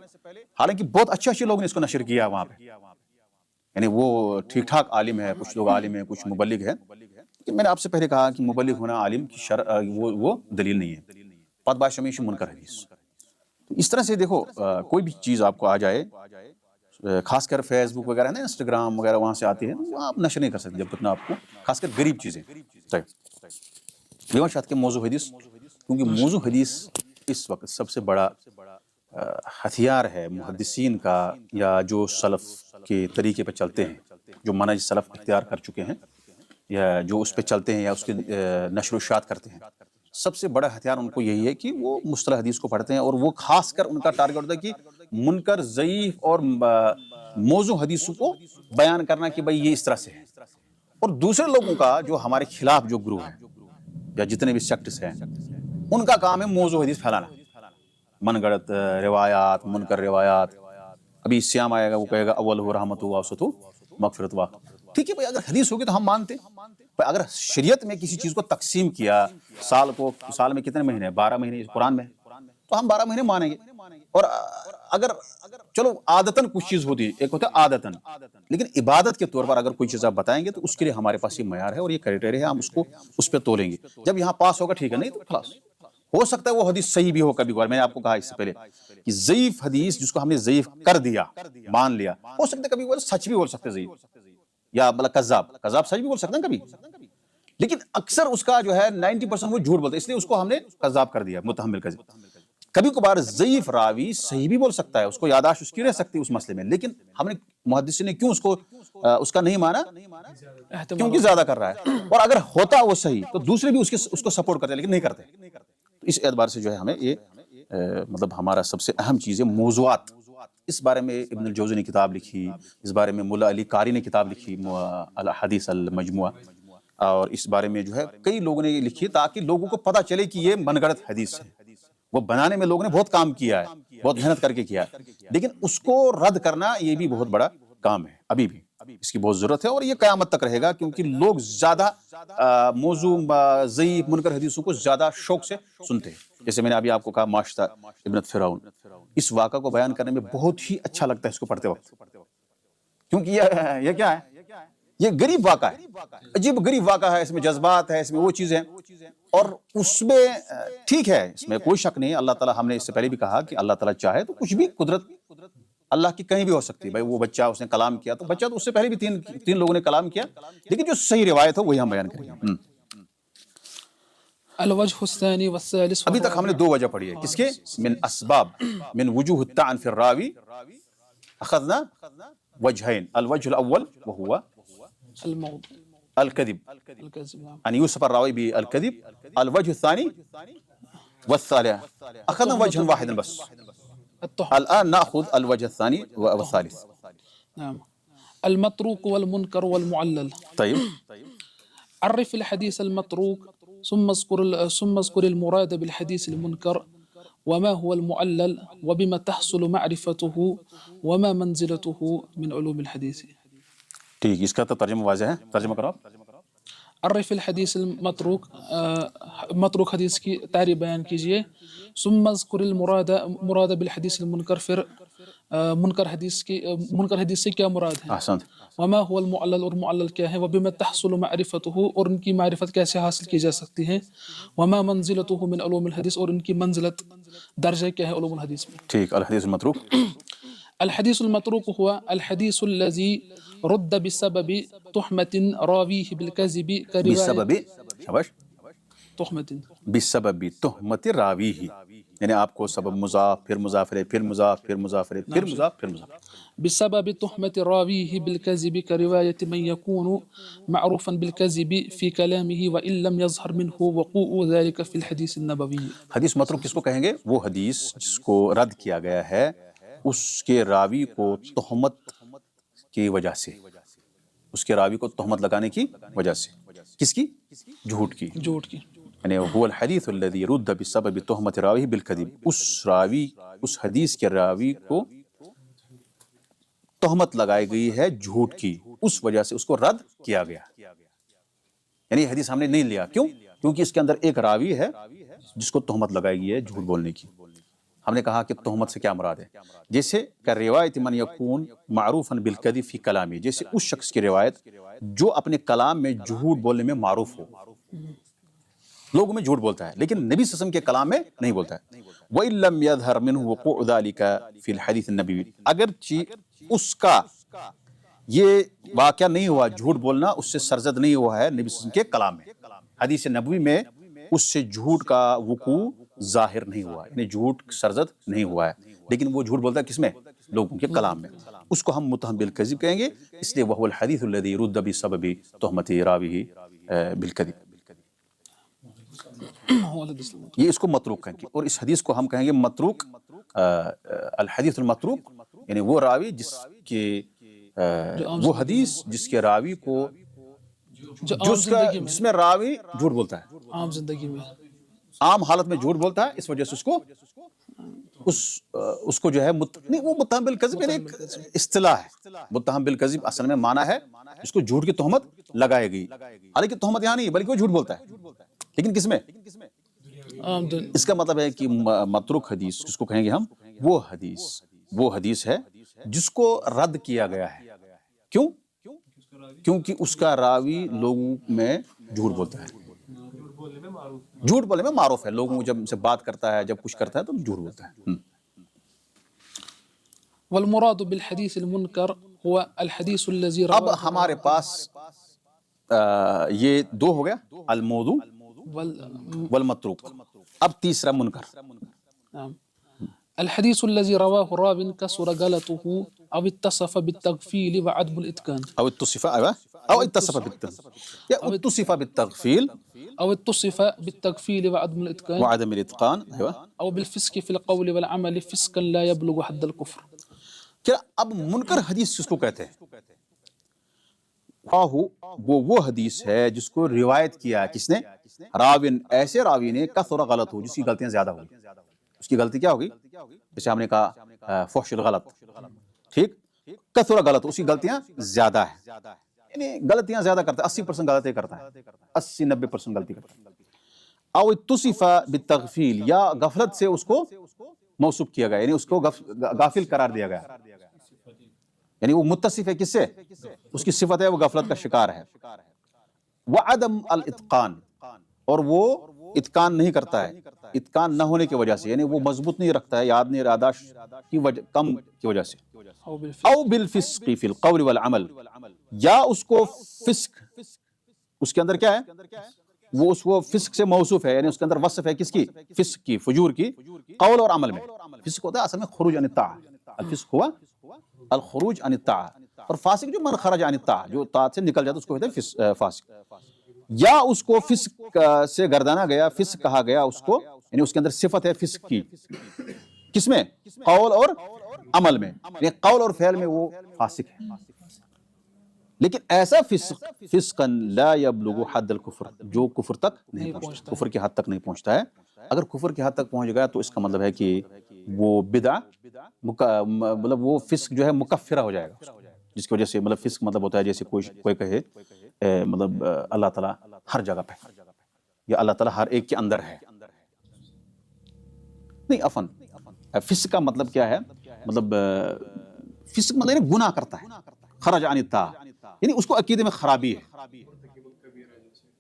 حالانکہ بہت اچھے لوگ نے اس کو نشر کیا وہاں پہ, یعنی وہ ٹھیک ٹھاک عالم ہے, کچھ لوگ عالم ہیں, کچھ مبلغ ہیں, لیکن میں نے آپ سے پہلے کہا کہ مبلغ ہونا عالم کی وہ دلیل نہیں ہے, پت باش ہمیشہ منکر حدیث. تو اس طرح سے دیکھو کوئی بھی چیز آپ کو آ جائے, خاص کر فیس بک وغیرہ ہے نا, انسٹاگرام وغیرہ وہاں سے آتی ہے, وہ آپ نشر نہیں کر سکتے جب تک نہ آپ کو خاص کر غریب چیزیں. لیون شاید کہ موضوع حدیث, کیونکہ موضوع حدیث اس وقت سب سے بڑا ہتھیار ہے محدثین کا, یا جو سلف کے طریقے پہ چلتے ہیں, جو منہج سلف اختیار کر چکے ہیں, یا جو اس پہ چلتے ہیں یا اس کے نشر و اشاعت کرتے ہیں. سب سے بڑا ہتھیار ان کو یہی ہے کہ وہ مصطلح حدیث کو پڑھتے ہیں, اور وہ خاص کر ان کا ٹارگٹ ہوتا ہے کہ منکر, ضعیف اور موضوع حدیثوں کو بیان کرنا کہ بھائی یہ اس طرح سے ہے. اور دوسرے لوگوں کا جو ہمارے خلاف جو گروہ ہیں یا جتنے بھی سیکٹس ہیں, ان کا کام ہے موضوع حدیث پھیلانا, من گڑت روایات, منکر روایات. ابھی سیام آئے گا, وہ کہے گا اول ہو رحمت ہوا وسط مغفرت وا. ٹھیک ہے بھائی, اگر حدیث ہوگی تو ہم مانتے. اگر شریعت میں کسی چیز کو تقسیم کیا, سال میں کتنے مہینے, 12 مہینے قرآن میں, تو ہم 12 مہینے مانیں گے. اور اگر چلو عادتاً کچھ چیز ہوتی ہے, ایک ہوتا ہے عادتاً, لیکن عبادت کے طور پر اگر کوئی چیز آپ بتائیں گے تو اس کے لیے ہمارے پاس یہ معیار ہے اور یہ کرائٹیریا ہے, ہم اس کو اس پہ تولیں گے. جب یہاں پاس ہوگا ٹھیک ہے, نہیں تو خلاص. ہو سکتا ہے وہ حدیث صحیح بھی ہو کبھی کبھار, میں نے آپ کو کہا اس سے پہلے کہ ضعیف حدیث جس کو ہم نے ضعیف کر دیا, مان لیا, ہو سکتا ہے کبھی کبھار سچ بھی بول سکتے ضعیف, یا مطلب کذاب سچ بھی بول سکتے ہیں کبھی, لیکن اکثر اس کا جو ہے 90% وہ جھوٹ بولتا ہے, اس لیے اس کو ہم نے کذاب کر دیا, متحمل کذب. کبھی کبھار ضعیف راوی صحیح بھی بول سکتا ہے, اس کو یاداشت اس کی رہ سکتی ہے اس مسئلے میں, لیکن ہم نے محدثین نے کیوں اس کا نہیں مانا, کیونکہ زیادہ کر رہا ہے. اور اگر ہوتا وہ صحیح تو دوسرے بھی اس کو سپورٹ کرتے ہیں, لیکن نہیں کرتے. تو اس اعتبار سے جو ہے ہمیں یہ مطلب ہمارا سب سے اہم چیز ہے موضوعات. اس بارے میں ابن الجوزی نے کتاب لکھی, اس بارے میں ملا علی قاری نے کتاب لکھی الحدیث المجموعہ, اور اس بارے میں جو ہے کئی لوگوں نے یہ لکھی تاکہ لوگوں کو پتہ چلے کہ یہ من گڑت حدیث ہے. وہ بنانے میں لوگوں نے بہت کام کیا ہے, بہت محنت کر کے کیا ہے, لیکن اس کو رد کرنا یہ بھی بہت بڑا کام ہے ابھی بھی. اس کی بہت ضرورت ہے، اور یہ قیامت تک رہے گا، کیونکہ لوگ زیادہ موضوع ضعیف منکر حدیثوں کو زیادہ شوق سے سنتے ہیں. جیسے میں نے ابھی آپ کو کہا معاشطہ ابنت فرعون، اس واقعہ کو بیان کرنے میں بہت ہی اچھا لگتا ہے اس کو پڑھتے وقت، کیونکہ یہ کیا ہے، یہ غریب واقعہ ہے، عجیب غریب واقعہ ہے، اس میں جذبات ہے، اس میں وہ چیزیں، اور اس میں ٹھیک ہے، اس میں کوئی شک نہیں. اللہ تعالیٰ، ہم نے اس سے پہلے بھی کہا کہ اللہ تعالیٰ چاہے تو کچھ بھی قدرت اللہ کی کہیں بھی ہو سکتی ہے. بھائی وہ بچہ اس نے کلام کیا، تو بچہ تو اس سے پہلے بھی تین لوگوں نے کلام کیا، لیکن جو صحیح روایت ہو وہی ہم بیان کریں گے. الوجه الثاني والثالث ابھی تک ہم نے دو وجہ پڑھی ہے، کس کے؟ من اسباب من وجوہ الطعن فی الراوی اخذنا وجہین. الوجہ الاول وهو الموضوع الكذب، الكذب، نعم. ان يوصف الراوی بالكذب. الوجہ الثانی والثالث اخذنا وجها واحدا بس. التهمة، الان ناخذ الوجہ الثانی والثالث. نعم. المتروك والمنكر والمعلل. طيب، عرف الحديث المتروك ثم اذكر المراد بالحديث المنكر وما هو المعلل وبما تحصل معرفته وما منزلته من علوم الحديث. ٹھیک، اس کا تو ترجمہ واضح ہے، ترجمہ کرو آپ. عرف الحدیث المتروک، متروک حدیث کی تعریف بیان کیجئے. ثم اذکر مراد بالحدیث المنکر، پھر منکر حدیث سے کیا مراد ہے. احسنت. وما هو المعلل، اور معلل کیا ہے. وبما تحصل معرفته، اور ان کی معرفت کیسے حاصل کی جا سکتی ہے. وما منزلته من علوم الحدیث، اور ان کی منزلت درجہ کیا ہے علوم الحدیث میں. ٹھیک. الحدیث المتروک، الحديث المتروك هو الحديث الذي رد بسبب تهمة راويه بالكذب بسبب، كرواية شاباش، تهمة، بسبب تہمت راوی ہی، یعنی آپ کو سبب مضاف، پھر مضاف، پھر مضاف، پھر مضاف، پھر مضاف، پھر مضاف. بسبب تهمة راويه بالكذب كرواية من يكون معروفا بالكذب في كلامه وإن لم يظهر منه وقوع ذلك في الحديث النبوي. حدیث متروک کس کو کہیں گے؟ وہ حدیث جس کو رد کیا گیا ہے اس کے راوی کو تہمت کی وجہ سے، اس کے راوی کو تہمت لگانے کی وجہ سے. کس کی؟ جھوٹ کی. جھوٹ کی. یعنی هو الحدیث الذی رد بسبب تہمت راوی بالکذب، اس حدیث کے راوی کو تہمت لگائی گئی ہے جھوٹ کی، اس وجہ سے اس کو رد کیا گیا. یعنی حدیث ہم نے نہیں لیا. کیوں؟ کیونکہ اس کے اندر ایک راوی ہے جس کو تہمت لگائی گئی ہے جھوٹ بولنے کی. ہم نے کہا کہ تہمت سے کیا مراد ہے؟ جیسے کہ روایت من یکون معروفا بالکذب فی کلامی، جیسے اس شخص کی روایت جو اپنے کلام میں جھوٹ بولنے میں معروف ہو، لوگوں میں جھوٹ بولتا ہے لیکن نبی صلی اللہ علیہ وسلم کے کلام میں نہیں بولتا ہے. وَإِن لَمْ يَظْهَرْ مِنْهُ وُقُوعُ ذَلِكَ فِي الْحَدِيثِ النَّبَوِيِّ، اگرچہ اس کا یہ واقعہ نہیں ہوا، جھوٹ بولنا اس سے سرزد نہیں ہوا ہے نبی صلی اللہ علیہ وسلم کے کلام میں، حدیث نبوی میں اس سے جھوٹ کا وقوع ظاہر نہیں ہوا، یعنی جھوٹ سرزد نہیں ہوا ہے، لیکن وہ جھوٹ بولتا ہے کس میں؟ لوگوں کے کلام میں. اس کو ہم متہم بالکذب کہیں گے. اس لیے وَهُوَ الْحَدِيثُ الَّذِي رُدَّ بِسَبَبِ تُهْمَةِ رَاوِهِ بِالْكَذِبِ. یہ اس کو متروک کہیں گے. اور اس حدیث کو ہم کہیں گے متروک، الحدیث المتروک، یعنی وہ راوی جس کے وہ حدیث جس کے راوی کو جس میں راوی جھوٹ بولتا ہے، عام زندگی میں، عام حالت میں جھوٹ بولتا ہے، اس وجہ سے اس کو جو ہے نہیں، وہ متہم بالکذب یعنی ایک اصطلاح ہے. متہم بالکذب اصل میں معنی ہے اس کو جھوٹ کی تہمت لگائی گئی، حالانکہ تہمت یہاں نہیں بلکہ وہ جھوٹ بولتا ہے، لیکن کس میں؟ اس کا مطلب ہے کہ متروک حدیث جس کو کہیں گے ہم، وہ حدیث ہے جس کو رد کیا گیا ہے. کیوں؟ کیونکہ اس کا راوی لوگوں میں جھوٹ بولتا ہے، جھوٹ بولنے میں معروف ہے، لوگوں جب سے بات کرتا ہے، جب کچھ کرتا ہے تو جھوٹ بولتا ہے. والمراد بالحديث المنكر هو الحديث الذي اب ہمارے پاس یہ دو ہو گیا، الموضوع والمتروک. اب تیسرا منکر. الحديث الذي رواه راو كسر غلطه او اتصف بالتغفيل وعدم الاتقان، او اتصف بالتغفيل او اتصف بالتغفيل وعدم الاتقان او بالفسق في القول والعمل فسقا لا يبلغ حد الكفر. کیا اب منکر حدیث جس کو کہتے ہیں، وہ حدیث ہے جس کو روایت کیا کس نے؟ راوین، ایسے راوی نے کثر غلط ہو، جس کی غلطیاں زیادہ ہوگی. اس کی غلطی کیا ہوگی؟ جیسے ہم نے کہا فحش الغلط، ٹھیک، کثر غلط، اس کی غلطیاں زیادہ ہیں، یعنی غلطیاں زیادہ کرتا ہے، 80% غلطیاں کرتا ہے، 80-90% غلطی کرتا ہے۔ او اتصف بالتغفیل، یا غفلت سے اس کو موصوف کیا گیا، یعنی اس کو غافل قرار دیا گیا، یعنی وہ متصف ہے کس سے؟ اس کی صفت ہے وہ غفلت کا شکار ہے۔ وعدم الاتقان، اور وہ اتقان نہیں کرتا ہے، اتقان نہ ہونے کی وجہ سے، یعنی وہ مضبوط نہیں رکھتا ہے، یاد نہیں یاداشت کی وجہ کم کی وجہ سے۔ أو بالفعل. او بالفسق فی القول والعمل، یا اس کو فسق، اس کے اندر کیا ہے، وہ فسق سے موصوف ہے، یعنی اس کے اندر وصف ہے کس کی؟ فسق کی، فجور کی، قول اور عمل میں۔ فسق ہوتا ہے اصل میں خروج عن الطاعہ، الفسق ہوا الخروج عن الطاعہ، اور فاسق جو من خرج عن الطاعہ، جو طاعت سے نکل جاتا ہے اس کو کہتے ہیں فاسق۔ یا اس کو فسق سے گردانا گیا، فسق کہا گیا اس کو، یعنی اس کے اندر صفت ہے فسق کی، کس میں؟ قول اور عمل میں، یعنی قول اور فعل میں وہ فاسق ہے، لیکن ایسا فسق، فسقا لا یبلغ حد الکفر، جو کفر تک نہیں پہنچتا، کفر کی حد تک نہیں پہنچتا ہے۔ اگر کفر کی حد تک پہنچ گیا تو اس کا مطلب ہے کہ وہ بدعہ، مطلب وہ فسق جو ہے مکفرہ ہو جائے گا، جس کی وجہ سے مطلب فسق مطلب ہوتا ہے جیسے کوئی کہے مطلب اللہ تعالیٰ ہر جگہ پہ، یا اللہ تعالیٰ ہر ایک کے اندر ہے، نہیں عفن، فسق کا مطلب کیا ہے؟ مطلب فسق مطلب یعنی گناہ کرتا ہے، خرج عن الطاعہ، یعنی اس کو عقیدے میں خرابی ہے،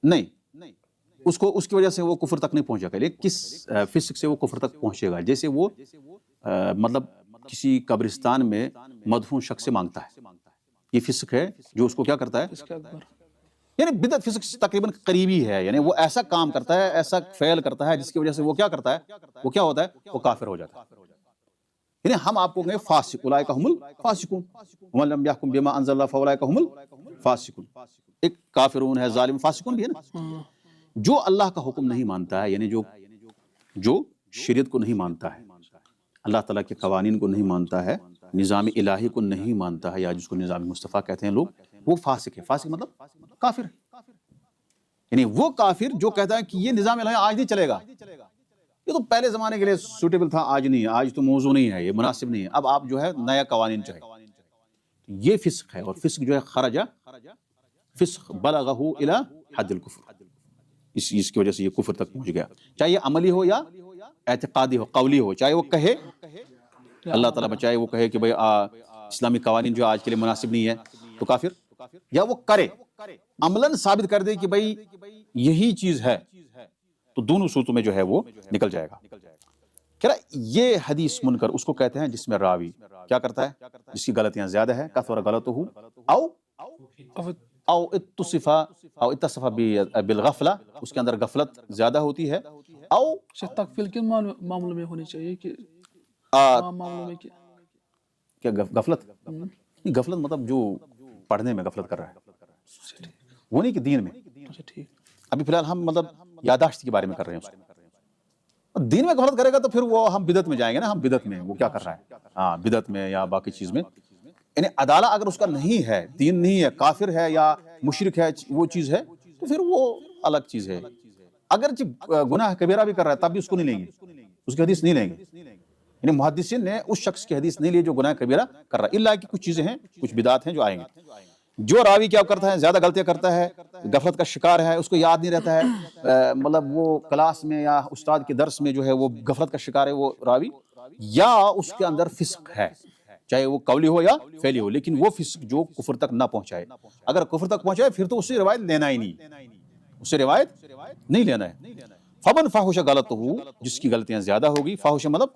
نہیں اس کی وجہ سے وہ کفر تک نہیں پہنچے گا، لیکن کس فسق سے وہ کفر تک پہنچے گا؟ جیسے وہ مطلب کسی قبرستان میں مدفون شخص سے مانگتا ہے، یہ فسق ہے جو اس کو کیا کرتا ہے، فسق أكبر. یعنی بدعت فسق سے تقریباً قریبی ہے، یعنی وہ ایسا کام کرتا ہے، ایسا فعل کرتا ہے جس کی وجہ سے وہ کیا کرتا ہے، وہ کیا ہوتا ہے، وہ کافر ہو جاتا ہے۔ یعنی ہم آپ کو کہیں فاسق، اولئک هم الفاسقون ومن لم يحكم بما انزل الله فاولئک هم الفاسقون، ایک کافرون ہے، ظالم، فاسقون بھی ہے نا، جو اللہ کا حکم نہیں مانتا ہے، یعنی جو شریعت کو نہیں مانتا ہے، اللہ تعالیٰ کے قوانین کو نہیں مانتا ہے، نظام الہی کو نہیں مانتا ہے، یا جس کو نظام مصطفیٰ کہتے ہیں لوگ، وہ فاسق ہے۔ فاسق مطلب کافر ہے، یعنی وہ کافر جو کہتا ہے کہ یہ نظام الہی آج نہیں چلے گا، یہ تو پہلے زمانے کے لیے سوٹیبل تھا، آج نہیں ہے، آج تو موضوع نہیں ہے، یہ مناسب نہیں ہے، اب آپ جو ہے نیا قوانین چاہیے، یہ فسق ہے۔ اور فسق جو ہے خرجہ، فسق بلغہ الی حد الکفر، اس کی وجہ سے یہ کفر تک پہنچ گیا، چاہے یہ عملی ہو یا اعتقادی ہو، قولی ہو، چاہے وہ کہے، اللہ تعالیٰ بچائے، وہ کہے کہ بھئی اسلامی قوانین جو آج کے لیے مناسب نہیں ہے تو کافر، یا وہ کرے عملاً ثابت کر دے کہ بھئی یہی چیز ہے، تو دونوں صورتوں میں جو ہے وہ نکل جائے گا۔ کہہ رہا یہ حدیث منکر اس کو کہتے ہیں جس میں راوی کیا کرتا ہے، جس کی غلطیاں زیادہ ہے، کثر غلطہ او اتصف بالغفلہ، اس کے اندر غفلت زیادہ ہوتی ہے، او شیخ تکفیل کن معاملوں میں ہونی چاہیے کہ معاملوں میں کیا غفلت؟ غفلت مطلب جو پڑھنے میں غفلت کر رہا ہے، وہ نہیں کہ دین میں۔ اچھا ٹھیک، ابھی فی الحال ہم مطلب یاداشت کے بارے میں کر رہے ہیں اس کو، دین میں غفلت کرے گا تو پھر وہ ہم بدعت میں جائیں گے نا، ہم بدعت میں وہ کیا کر رہا ہے، ہاں بدعت میں یا باقی چیز میں، یعنی عدالہ اگر اس کا نہیں ہے، دین نہیں ہے، کافر ہے یا مشرک ہے، وہ چیز ہے تو پھر وہ الگ چیز ہے۔ اگرچہ گناہ کبیرہ بھی کر رہا ہے تب بھی اس کو نہیں لیں گے، اس کی حدیث نہیں لیں گے، یعنی محدثین نے اس شخص کی حدیث نہیں لی جو گناہ کبیرہ کر رہا ہے، الا کہ کچھ چیزیں ہیں، کچھ بدعات ہیں جو آئیں گے۔ جو راوی کیا کرتا ہے، زیادہ غلطیاں کرتا ہے، غفلت کا شکار ہے، اس کو یاد نہیں رہتا ہے، مطلب وہ کلاس میں یا استاد کے درس میں جو ہے وہ غفلت کا شکار ہے وہ راوی، یا اس کے اندر فسق ہے، چاہے وہ قولی ہو یا فعلی ہو، لیکن وہ فسق جو کفر تک نہ پہنچائے، اگر کفر تک پہنچائے پھر تو اس سے روایت لینا ہی نہیں، اس سے روایت نہیں لینا ہے۔ فمن فحش غلطہ، جس کی غلطیاں زیادہ ہوگی، فحش مطلب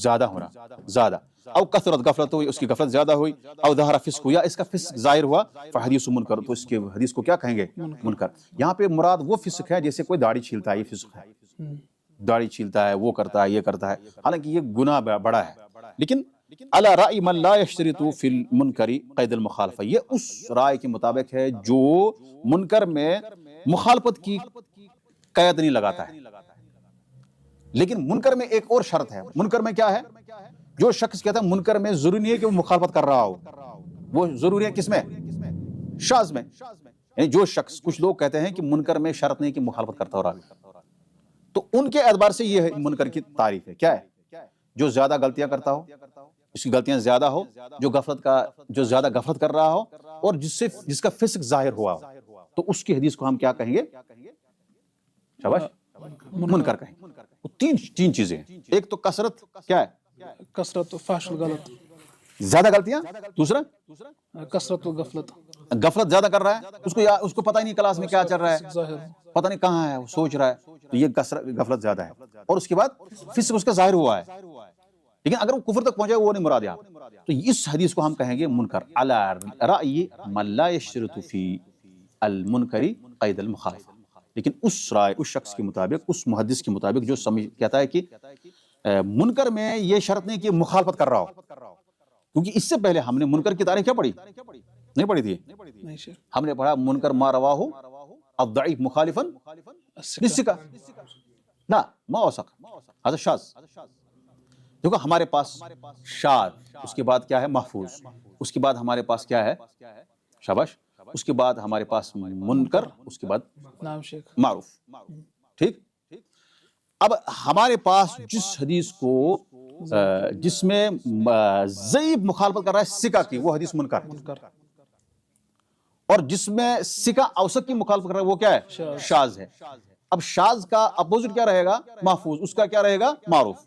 زیادہ ہونا، زیادہ، او کثرت غفلت ہوئی، اس کی غفلت زیادہ ہوئی، او ظہر فسق، یا اس کا فسق ظاہر ہوا، فحدیث منکر، تو اس کے حدیث کو کیا کہیں گے، منکر۔ یہاں پہ مراد وہ فسق ہے جیسے کوئی داڑھی چھیلتا ہے، یہ فسق ہے، داڑھی چھیلتا ہے، وہ کرتا ہے، یہ کرتا ہے، حالانکہ یہ گناہ بڑا ہے، لیکن علی رأی من لا یشترط فی المنکر قید المخالفہ، یہ اس رائے کے مطابق ہے جو منکر میں مخالفت کی قید نہیں لگاتا ہے، لیکن منکر میں ایک اور شرط ہے، منکر میں کیا ہے، جو شخص کہتا ہے منکر میں ضروری نہیں ہے کہ وہ مخالفت کر رہا ہو، وہ ضروری ہے کس میں، شاذ میں، یعنی جو شخص، کچھ لوگ کہتے ہیں کہ منکر میں شرط نہیں کہ مخالفت کرتا ہو رہا، تو ان کے اعتبار سے یہ منکر کی تعریف ہے، کیا ہے، جو زیادہ غلطیاں کرتا ہو، اس کی غلطیاں زیادہ ہو، جو زیادہ غفلت کر رہا ہو، اور جس کا فسق ظاہر ہوا ہو، تو اس کی حدیث کو ہم کیا کہیں گے؟ شاباش، منکر کہیں گے۔ وہ تین چیزیں ہیں، ایک تو کثرت، کیا ہے؟ کثرت و فحش الغلط، زیادہ غلطیاں، دوسرا کثرت و غفلت، غفلت زیادہ کر رہا ہے، اس کو پتہ ہی نہیں کلاس میں کیا چل رہا ہے، ظاہر پتہ نہیں کہاں ہے، وہ سوچ رہا ہے، تو یہ غفلت زیادہ ہے۔ اور اس کے بعد فسق اس کا ظاہر ہوا ہے، لیکن اگر وہ کفر تک پہنچے وہ نہیں مراد یہاں، تو اس حدیث کو ہم کہیں گے منکر، علی رأی من لا یشترط فی المنکر قید المخالفہ، لیکن اس رائے، اس شخص کے مطابق، اس محدث کے مطابق جو کہتا ہے کہ منکر میں یہ شرط نہیں کہ مخالفت کر رہا ہو، کیونکہ اس سے پہلے ہم نے منکر کی تعریف کیا پڑھی؟ نہیں پڑھی تھی، نہیں شیخ، ہم نے پڑھا منکر ما رواہ الضعیف مخالفا للثقہ، لا ما وثق، هذا شاذ۔ دیکھو ہمارے پاس شاذ، اس کے بعد کیا ہے؟ محفوظ، اس کے بعد ہمارے پاس کیا ہے؟ شاباش، اس کے بعد ہمارے پاس منکر، اس کے بعد نعم شیخ، معروف، ٹھیک۔ اب ہمارے پاس جس حدیث کو جس میں ضعیف مخالفت کر رہا ہے ثقہ کی، وہ حدیث منکر، اور جس میں ثقہ اوثق کی مخالفت کر رہا ہے وہ کیا ہے؟ شاذ ہے۔ اب شاذ کا اپوزٹ کیا رہے گا؟ محفوظ، اس کا کیا رہے گا؟ معروف۔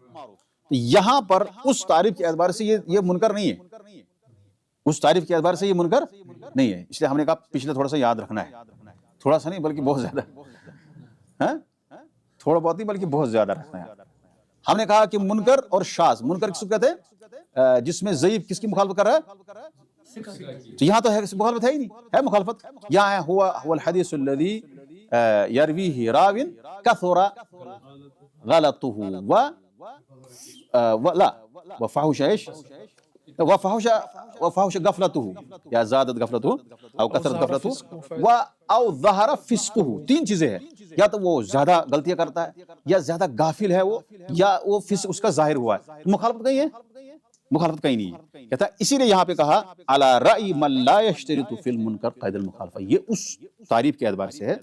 یہاں پر اس تعریف کے اعتبار سے یہ منکر نہیں ہے، اس تعریف کے اعتبار سے یہ منکر نہیں ہے، اس لیے ہم نے کہا پچھلے تھوڑا سا یاد رکھنا ہے، تھوڑا سا نہیں بلکہ بہت زیادہ، تھوڑا بہت نہیں بلکہ بہت زیادہ رکھنا ہے۔ ہم نے کہا کہ منکر اور شاذ، منکر کس کو کہتے ہیں؟ جس میں ضعیف کس کی مخالفت کر رہا ہے؟ تو یہاں تو ہے مخالفت ہے ہی نہیں، ہے مخالفت یہاں ہے، هو الحدیث الذی یرویہ راو کثر غلطہ لا وفحش ايش وفحش غفلته یا زادت غفلته او کثرت غفلته او ظہر فسقه، تین چیزیں ہیں، یا تو وہ زیادہ غلطیاں کرتا ہے، یا زیادہ غافل ہے وہ، یا وہ فسق اس کا ظاہر ہوا ہے۔ مخالفت کہیں ہے؟ مخالفت کہیں نہیں ہے، کہتا ہے اسی لیے یہاں پہ کہا علی رأی من لا یشترط فی المنکر قید المخالفہ، یہ اس تعریف کے اعتبار سے ہے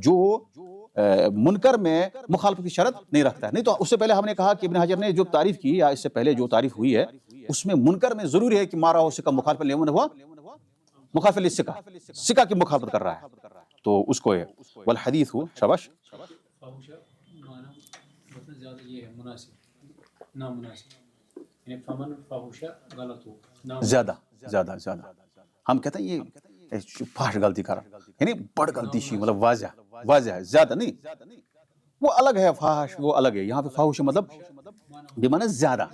جو منکر میں مخالفت کی شرط نہیں رکھتا ہے۔ نہیں تو اس سے پہلے ہم نے کہا کہ ابن حجر نے جو تعریف کی، یا اس سے پہلے جو تعریف ہوئی ہے، اس میں منکر میں ضروری ہے کہ مارا ہو سکا مخالف لیمن ہوا، مخالف للثقہ، ثقہ کی مخالفت کر رہا ہے، تو اس کو ہے والحدیث ہو شبش فحش معنی مطلب زیادہ یہ ہے مناسب، نامناسب، یعنی فمن فحش غلط ہو، زیادہ ہم کہتے ہیں یہ فحش غلطی کر رہا، یعنی بڑھ غلطی شی، مطلب واضح ہے، زیادہ نہیں، وہ الگ ہے، فحش وہ الگ ہے، یہاں پہ فحش مطلب بمعنی زیادہ،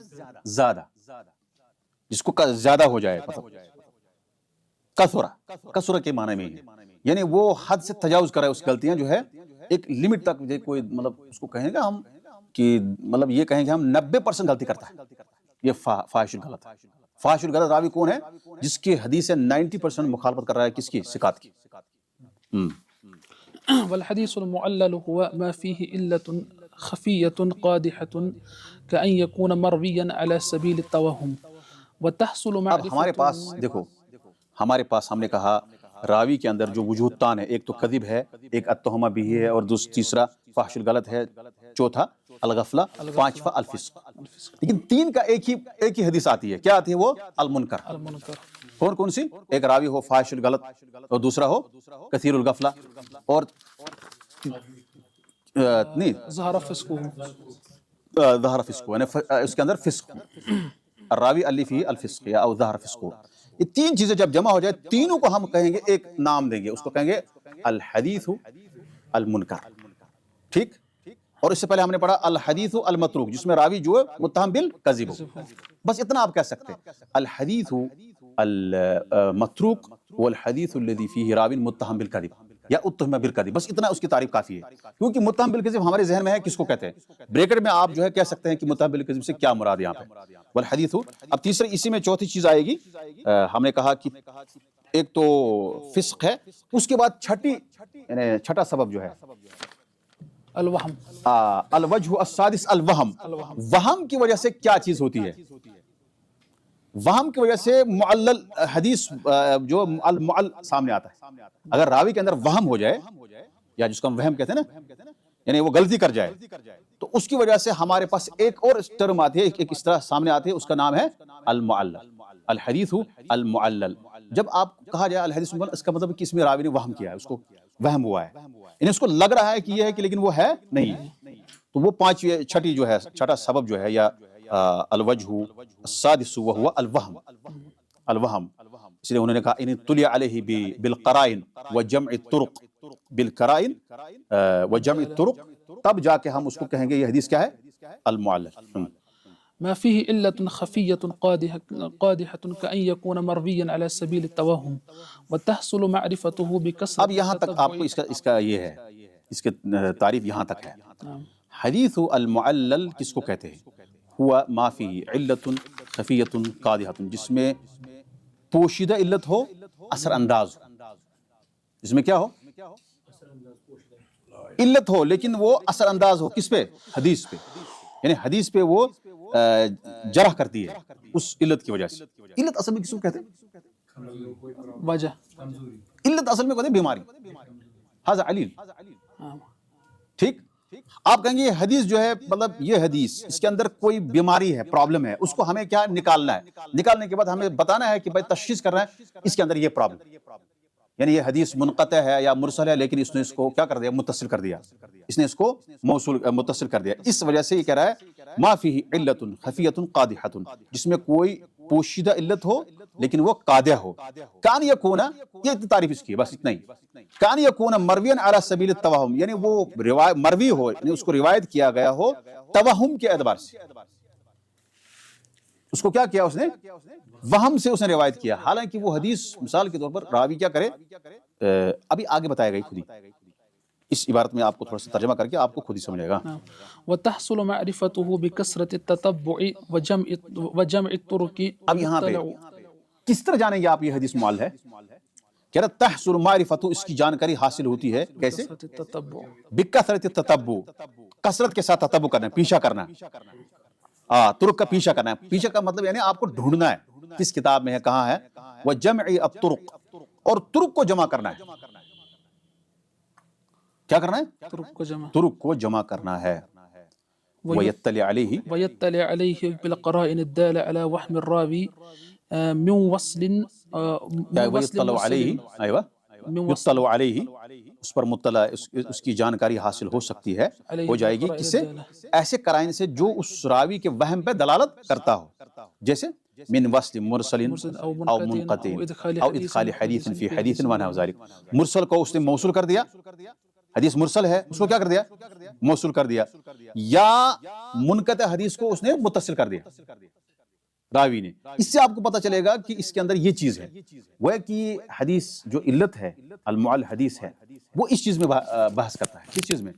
جس کو زیادہ ہو جائے، مطلب کثرہ کے معنی میں ہے، یعنی وہ حد سے تجاوز کرے، اس غلطیاں جو ہے ایک لمٹ تک، کوئی مطلب اس کو کہیں گا ہم کہ مطلب یہ کہیں گے ہم 90% غلطی کرتا ہے، یہ فاحش الغلط ہے۔ فاحش الغلط راوی کون ہے؟ جس کی حدیث سے 90% مخالفت کر رہا ہے، کس کی؟ ثقات کی۔ والحديث المعلل هو ما فيه علة خفية قادحة كأن يكون مرويا على سبيل التوهم وتحصل اب معرفة۔ ہمارے پاس دیکھو، ہمارے پاس ہم نے کہا راوی کے اندر جو وجوہ تان ہے، ایک تو کذب ہے، ایک التہمہ بھی ہے، اور تیسرا فحش الغلط ہے، چوتھا الغفلہ، پانچواں الفسق۔ لیکن تین کا ایک ہی حدیث آتی ہے، کیا آتی ہے وہ؟ المنکر۔ کون سی؟ ایک راوی ہو فاحش الغلط، اور دوسرا ہو کثیر الغفلہ، اور نہیں ظہر فسقه، ظہر فسق، یعنی اس کے اندر فسق، الراوی اللی فیہ الفسق یا او ظہر فسق۔ یہ تین چیزیں جب جمع ہو جائے، تینوں کو ہم کہیں گے، ایک نام دیں گے، اس کو کہیں گے الحدیث المنکر، ٹھیک۔ اور اس سے پہلے ہم نے پڑھا الحدیث المتروک، جس میں راوی جو ہے متہم بالکذب ہو، بس اتنا آپ کہہ سکتے ہیں، الحدیث المتروک والحدیث الذی فیہ راوی متہم بالکذب یا اتہم بالکذب، بس اتنا اس کی تعریف کافی ہے، کیونکہ متہم بالکذب ہمارے ذہن میں ہے کس کو کہتے ہیں، بریکٹ میں آپ جو ہے کہہ سکتے ہیں کہ متہم بالکذب سے کیا مراد یہاں پہ، والحدیث۔ اب تیسرے اسی میں چوتھی چیز آئے گی، ہم نے کہا کہ ایک تو فسق ہے، اس کے بعد یعنی چھٹا سبب جو ہے الوہم، الوجہ السادس الوہم، وہم کی وجہ سے کیا چیز ہوتی ہے؟ وہم کی وجہ سے معلل حدیث جو المعل سامنے آتا ہے، اگر راوی کے اندر وہم ہو جائے، یا جس کو ہم وہم کہتے ہیں نا، یعنی وہ غلطی کر جائے تو اس کی وجہ سے ہمارے پاس ایک اور ٹرم آتی ہے، ایک اس طرح سامنے آتی ہے، اس کا نام ہے المعلل، الحدیث المعلل۔ جب آپ کہا جائے الحدیث المعلل، اس کا مطلب کہ اس میں راوی نے وہم کیا ہے، اس کو وہم ہوا ہے، یعنی اس کو لگ رہا ہے کہ یہ ہے کہ لیکن وہ ہے نہیں۔ تو وہ چھٹی جو ہے، چھٹا سبب جو ہے، یا الوجہ السادس وہو الوہم، الوہم، اس لیے انہوں نے کہا ان طلع علیہ بالقرائن وجمع الطرق، بالقرائن وجمع الطرق، تب جا کے ہم اس کو کہیں گے یہ حدیث کیا ہے، المعلل۔ ما فيه علة خفية قادحة كأن يكون مرويا على سبيل التوهم وتحصل معرفته بكثرة اب یہاں تک آپ کو اس کا یہ ہے، اس کے تعریف یہاں تک ہے۔ حدیث المعلل کس کو کہتے ہیں؟ ہوا ما فيه علة خفیة قادحة، جس میں پوشیدہ علت ہو، اثر انداز ہو، جس میں کیا ہو، علت ہو لیکن وہ اثر انداز ہو، کس پہ؟ حدیث پہ، یعنی حدیث پہ وہ جرح کرتی ہے اس علت کی وجہ سے۔ علت اصل میں کس کو کہتے ہیں؟ وجہ، علت اصل میں کہتے ہیں بیماری، ھذا علیل، ٹھیک؟ آپ کہیں گے یہ حدیث جو ہے، مطلب یہ حدیث اس کے اندر کوئی بیماری ہے، پرابلم ہے، اس کو ہمیں کیا نکالنا ہے، نکالنے کے بعد ہمیں بتانا ہے کہ بھائی تشخیص کرنا ہے اس کے اندر یہ پرابلم، یعنی یہ حدیث منقطع ہے یا مرسل ہے، لیکن اس نے اس کو کیا کر دیا، متصل کر دیا، اس نے اس کو موصول متصل کر دیا۔ اس وجہ سے یہ کہہ رہا ہے ما فیہ علت خفیۃ قادحۃ، جس میں کوئی پوشیدہ علت ہو لیکن وہ قادح ہو۔ کان یکون، یہ تعریف اس کی، بس اتنا ہی، کان یکون مرویا علی سبیل التوہم، یعنی وہ مروی ہو، یعنی اس کو روایت کیا گیا ہو توہم کے اعتبار سے، اس کو کیا کیا اس نے، وہم سے اس نے روایت کیا، حالانکہ وہ حدیث مثال کے طور پر راوی کیا کرے، ابھی آگے بتایا گئی، خود ہی اس عبارت میں آپ کو تھوڑا سا ترجمہ کر کے آپ کو خود ہی سمجھے گا۔ وتحصل معرفته بكثرة التتبع وجمع الطرق۔ اب یہاں پہ کس طرح جانیں گے آپ یہ حدیث معلل ہے؟ کہہ رہا تحصل معرفت، اس کی جانکاری حاصل ہوتی ہے کیسے؟ بکثرت التتبع، کثرت کے ساتھ تتبع کرنا، پیچھا کرنا، طرق کا پیچھا کرنا ہے۔ پیچھا کا مطلب یعنی آپ کو ڈھونڈنا ہے کس کتاب میں ہے، کہاں ہے، وجمع الطرق، اور طرق کو جمع کرنا ہے، کیا کرنا ہے، طرق کو جمع کرنا ہے۔ وَيَطَّلِعَ عَلَيْهِ، ويطلع عليه بالقرائن الدالة على وهم الراوي من وصل وَيُطَّلَعُ عَلَيْهِ، ایوہ یطلع علیہ، اس پر مطلع، اس کی جانکاری حاصل ہو سکتی ہے، ہو جائے گی، کس سے؟ ایسے قرائن سے جو اس راوی کے وہم پہ دلالت کرتا ہو، جیسے من وصل مرسل او منقطع او ادخال حدیث فی حدیث ونحو ذلک، مرسل کو اس نے موصول کر دیا، حدیث مرسل ہے اس کو کیا کر دیا، موصول کر دیا، یا منقطع حدیث کو اس نے متصل کر دیا راوی نے۔ اس سے آپ کو پتہ چلے گا کہ اس کے اندر یہ چیز ہے، وہ ہے کہ حدیث جو علت ہے، المعلل حدیث ہے، وہ اس چیز میں بحث کرتا ہے، کس چیز میں،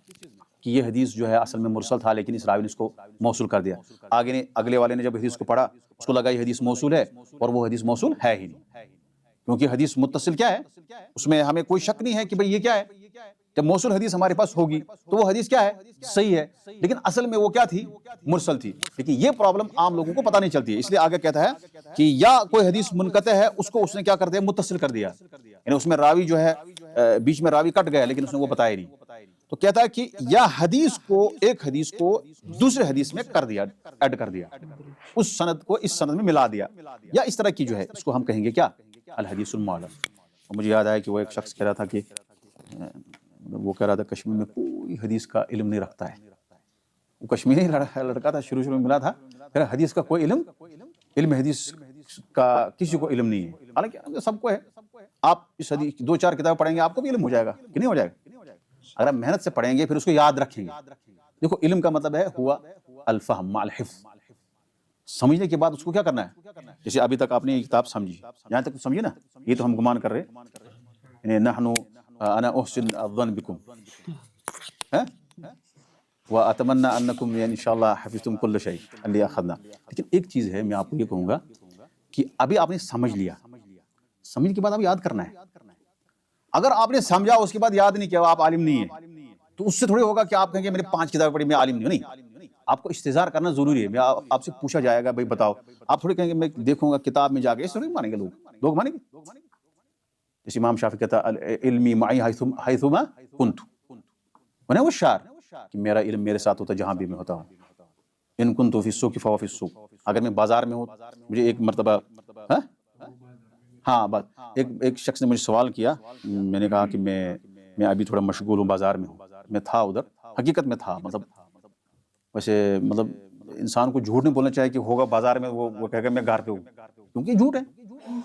کہ یہ حدیث جو ہے اصل میں مرسل تھا لیکن اس راوی نے اس کو موصول کر دیا۔ اگلے والے نے جب حدیث کو پڑھا اس کو لگا یہ حدیث موصول ہے، اور وہ حدیث موصول ہے ہی نہیں، کیونکہ حدیث متصل کیا ہے، اس میں ہمیں کوئی شک نہیں ہے کہ بھئی یہ کیا ہے، جب موصول حدیث ہمارے پاس ہوگی تو وہ حدیث کیا ہے، صحیح ہے، لیکن اصل میں وہ کیا تھی، مرسل تھی۔ لیکن یہ پرابلم عام لوگوں کو پتہ نہیں چلتی ہے، اس لیے آگے کہتا ہے کہ یا کوئی حدیث منقطع ہے، اس کو اس نے کیا کر دیا، متصل کر دیا، یعنی اس میں راوی جو ہے بیچ میں راوی کٹ گیا لیکن اس نے وہ بتایا نہیں، تو کہتا ہے کہ یا حدیث کو، ایک حدیث کو دوسرے حدیث میں کر دیا، ایڈ کر دیا، اس سند کو اس سند میں ملا دیا، یا اس طرح کی جو ہے اس کو ہم کہیں گے کیا، الحدیث المعلل۔ مجھے یاد آیا کہ وہ ایک شخص کہہ رہا تھا کہ وہ کہہ رہا تھا کشمیر میں کوئی حدیث کا علم نہیں رکھتا ہے، وہ کشمیری لڑکا تھا، شروع میں ملا تھا، پھر حدیث کا کوئی علم حدیث کا کسی کو علم نہیں ہے، حالانکہ سب کو ہے۔ آپ اس حدیث 2-4 کتابیں پڑھیں گے آپ کو بھی علم ہو جائے گا کہ نہیں ہو جائے گا، اگر آپ محنت سے پڑھیں گے پھر اس کو یاد رکھیں گے۔ دیکھو علم کا مطلب ہے ہوا الفہم مع الحفظ، سمجھنے کے بعد اس کو کیا کرنا ہے، جیسے ابھی تک آپ نے یہ کتاب سمجھی، یہاں تک سمجھے نا، یہ تو ہم گمان کر رہے ہیں، نحن انا احسن الظن بکم واتمنى انکم انشاءاللہ حفظتم کل شیء اللي اخذنا۔ لیکن ایک چیز ہے، میں آپ کو یہ کہوں گا کہ ابھی آپ نے سمجھ لیا، سمجھنے کے بعد اب یاد کرنا ہے۔ اگر آپ نے سمجھا اس کے بعد یاد نہیں کیا، آپ عالم نہیں ہیں، تو اس سے تھوڑی ہوگا کہ آپ کہیں گے میں نے 5 کتابیں پڑھی میں عالم نہیں ہوں۔ نہیں، آپ کو استظہار کرنا ضروری ہے۔ میں آپ سے پوچھا جائے گا بھائی بتاؤ، آپ تھوڑی کہیں گے میں دیکھوں گا کتاب میں جا کے، اس سے نہیں مانیں گے لوگ مانیں گے؟ جیسے امام شافعی کہتا علمی معی حیثما کنت، وہ شعر، کہ میرا علم میرے ساتھ ہوتا جہاں بھی میں ہوتا ہوں. ان کنت فی السوق فہو فی السوق. اگر میں بازار میں ہوں, مجھے ایک مرتبہ ہاں بات ایک شخص نے مجھے سوال کیا, میں نے کہا کہ میں ابھی تھوڑا مشغول ہوں, بازار میں ہوں. میں تھا ادھر, حقیقت میں تھا. مطلب ویسے مطلب انسان کو جھوٹ نہیں بولنا چاہیے کہ ہوگا بازار میں, وہ کہے گا میں گھر پہ ہوں, کیونکہ یہ جھوٹ ہے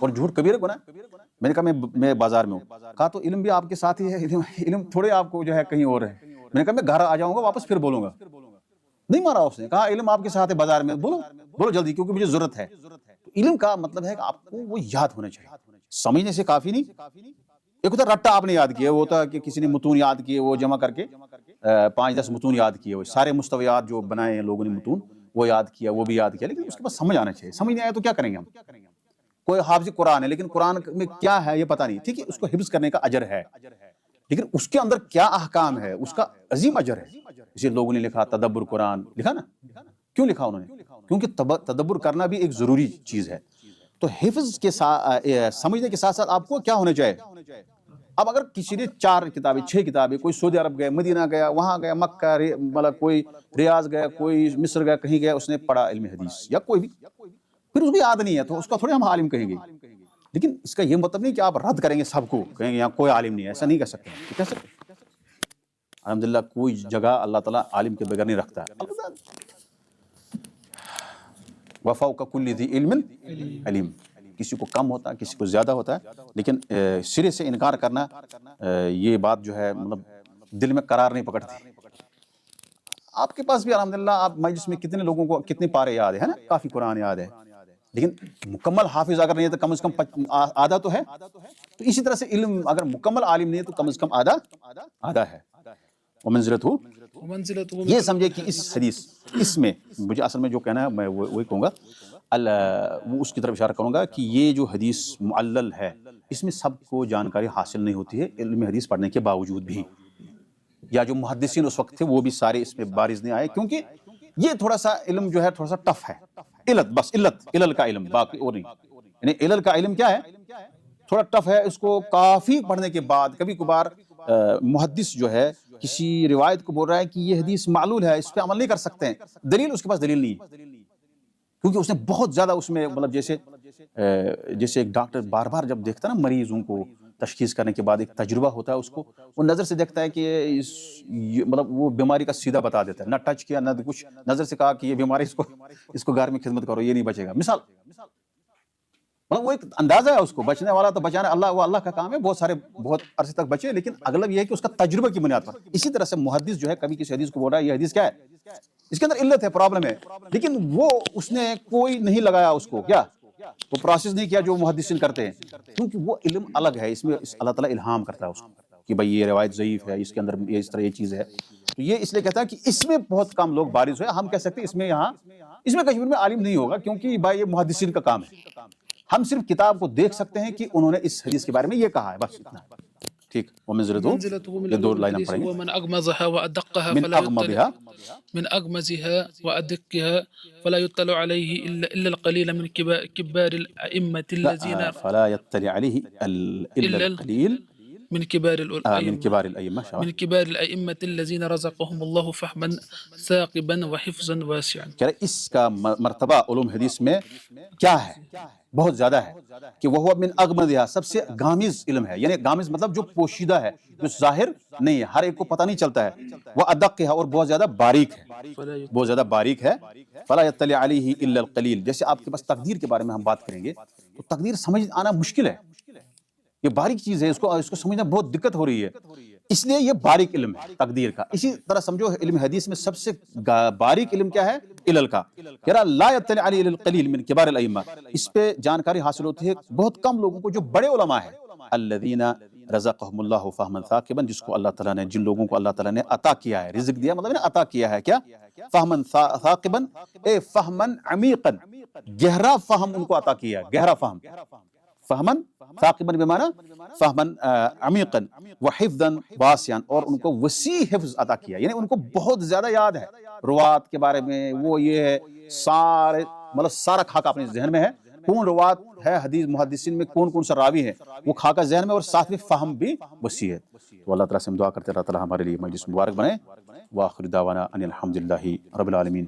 اور جھوٹ کبیرہ گناہ ہے. میں نے کہا میں بازار میں ہوں. کہا تو علم بھی آپ کے ساتھ ہی ہے, علم تھوڑے آپ کو جو ہے کہیں اور ہے. میں نے کہا میں گھر آ جاؤں گا واپس پھر بولوں گا. نہیں مارا اس نے, کہا علم آپ کے ساتھ ہے بازار میں, بولو جلدی کیونکہ مجھے ضرورت ہے. تو علم کا مطلب ہے کہ آپ کو وہ یاد ہونا چاہیے, سمجھنے سے کافی نہیں. ایک ہوتا رٹا آپ نے یاد کیا, وہ ہوتا کہ کسی نے متون یاد کیے, وہ جمع کر کے 5-10 متون یاد کیے, وہ سارے مستویات جو بنائے ہیں لوگوں نے متون وہ یاد کیا, وہ بھی یاد کیا, لیکن اس کے بعد سمجھ آنا چاہیے. سمجھ نہیں آیا تو کیا کریں گے ہم؟ کوئی حافظ قرآن ہے لیکن قرآن میں کیا ہے یہ پتہ نہیں, ٹھیک ہے, اس کو حفظ کرنے کا اجر ہے, لیکن اس کے اندر کیا احکام ہے اس کا عظیم اجر ہے. اسے لوگوں نے لکھا تدبر قرآن, لکھا نا, کیوں لکھا انہوں نے؟ کیونکہ تدبر کرنا بھی ایک ضروری چیز ہے. تو حفظ کے ساتھ سمجھنے کے ساتھ ساتھ آپ کو کیا ہونا چاہیے. اب اگر کسی نے 4 کتابیں 6 کتابیں, کوئی سعودی عرب گیا, مدینہ گیا, وہاں گیا, مکہ, مطلب کوئی ریاض گیا, کوئی مصر گیا, کہیں گیا, اس نے پڑھا علم حدیث یا کوئی بھی, پھر اس کو یاد نہیں ہے تو اس کا تھوڑے ہم عالم کہیں گے. لیکن اس کا یہ مطلب نہیں کہ آپ رد کریں گے سب کو, کہیں گے یہاں کوئی عالم نہیں ہے, ایسا نہیں کہہ سکتے. کہہ سکتے الحمدللہ کوئی جگہ اللہ تعالیٰ عالم کے بغیر نہیں رکھتا ہے. وفوق کل ذی علم علیم, کسی کو کم ہوتا ہے کسی کو زیادہ ہوتا ہے, لیکن سرے سے انکار کرنا یہ بات جو ہے مطلب دل میں قرار نہیں پکڑتی. آپ کے پاس بھی الحمدللہ آپ مجلس میں کتنے لوگوں کو کتنے پارے یاد ہے نا, کافی قرآن یاد ہے, لیکن مکمل حافظ اگر نہیں ہے تو کم از کم آدھا تو ہے. تو اسی طرح سے علم اگر مکمل عالم نہیں ہے تو کم از کم آدھا ہے. ومنزلتہ, یہ سمجھے کہ اس حدیث اس میں مجھے اصل میں جو کہنا ہے میں وہی کہوں گا, وہ اس کی طرف اشارہ کروں گا کہ یہ جو حدیث معلل ہے اس میں سب کو جانکاری حاصل نہیں ہوتی ہے علم حدیث پڑھنے کے باوجود بھی, یا جو محدثین اس وقت تھے وہ بھی سارے اس میں بارز نہیں آئے, کیونکہ یہ تھوڑا سا علم جو ہے تھوڑا سا ٹف ہے. علت, بس علل کا علم, باقی اور نہیں. یعنی علل کا علم کیا ہے, تھوڑا ٹف ہے. اس کو کافی پڑھنے کے بعد کبھی کبھار محدث جو ہے کسی روایت کو بول رہا ہے کہ یہ حدیث معلول ہے, اس پہ عمل نہیں کر سکتے ہیں, دلیل اس کے پاس دلیل نہیں, کیونکہ اس نے بہت زیادہ اس میں مطلب جیسے ایک ڈاکٹر بار بار جب دیکھتا ہے نا مریضوں کو تشخیص کرنے کے بعد ایک تجربہ ہوتا ہے, اس کو وہ نظر سے دیکھتا ہے کہ مطلب وہ بیماری کا سیدھا بتا دیتا ہے, نہ ٹچ کیا نہ کچھ, نظر سے کہا کہ یہ بیماری اس کو گھر میں خدمت کرو, یہ نہیں بچے گا. مثال مطلب وہ ایک اندازہ ہے اس کو, بچنے والا تو بچانا اللہ کا کام ہے, بہت عرصے تک بچے, لیکن اغلب یہ ہے کہ اس کا تجربہ کی بنیاد پر. اسی طرح سے محدث جو ہے کبھی کسی حدیث کو بول رہا ہے یہ حدیث کیا ہے, اس کے اندر علت ہے, پرابلم ہے, لیکن وہ اس نے کوئی نہیں لگایا اس کو, کیا وہ پروسیس نہیں کیا جو محدثین کرتے ہیں, کیونکہ وہ علم الگ ہے. اس میں اللہ تعالیٰ الہام کرتا ہے اس کو کہ بھائی یہ روایت ضعیف ہے, اس کے اندر اس طرح یہ چیز ہے. تو یہ اس لیے کہتا ہے کہ اس میں بہت کم لوگ بارز ہوئے. ہم کہہ سکتے ہیں اس میں کشمیر میں عالم نہیں ہوگا, کیونکہ بھائی یہ محدثین کا کام ہے. ہم صرف کتاب کو دیکھ سکتے ہیں کہ انہوں نے اس حدیث کے بارے میں یہ کہا ہے, بس اتنا. ٹھیک, ومنزلته یہ 2 لائن ہم پڑھیں گے. ومن أغمزها وأدقها من أغمضها وأدقها فلا يطلع عليه إلا القليل من كبار الأئمة الذين فلا يطلع عليه إلا القليل من كبار الأئمة من كبار الأئمة الذين رزقهم الله فهما ثاقبا وحفظا واسعا. کہ اس کا مرتبہ علوم حدیث میں کیا ہے, بہت زیادہ ہے, کہ وہ من اغمضها, سب سے غامض علم ہے. یعنی غامض مطلب جو پوشیدہ ہے, جو ظاہر نہیں ہے, ہر ایک کو پتہ نہیں چلتا ہے. وہ ادق ہے, اور بہت زیادہ باریک ہے. فلا يطلع عليه الا القليل. جیسے آپ کے پاس تقدیر کے بارے میں ہم بات کریں گے تو تقدیر سمجھ آنا مشکل ہے, یہ باریک چیز ہے, اس کو سمجھنا بہت دقت ہو رہی ہے, اس لیے یہ باریک علم ہے تقدیر کا. اسی طرح سمجھو علم حدیث میں سب سے باریک علم کیا ہے, علل کا. کہہ رہا لا يطلع علی القلیل من کبار الائمہ, اس پہ جانکاری حاصل ہوتی ہے بہت کم لوگوں کو جو بڑے علماء ہیں. الذین رزقهم اللہ فہما ثاقبا, جس کو اللہ تعالیٰ نے, جن لوگوں کو اللہ تعالیٰ نے عطا کیا ہے, رزق دیا مطلب عطا کیا ہے, کیا فہما ثاقبا اے فہما عمیقا, گہرا فہم ان کو عطا کیا ہے, گہرا فہم. فہمن ثاقبا بمعنی فہمن عمیقا وحفظا واسعا, اور ان کو وسیع حفظ عطا کیا, یعنی ان کو بہت زیادہ یاد ہے روات کے بارے میں. وہ یہ ہے سارے مطلب سارا خاکہ اپنے ذہن میں ہے, کون روات ہے حدیث محدثین میں, کون سا راوی ہے, وہ خاکہ ذہن میں, اور ساتھ میں فہم بھی وسیع ہے. تو اللہ تعالیٰ سے ہم دعا کرتے ہیں اللہ تعالیٰ ہمارے لیے مجلس مبارک بنائے. وآخر دعوانا ان الحمد للہ رب العالمین.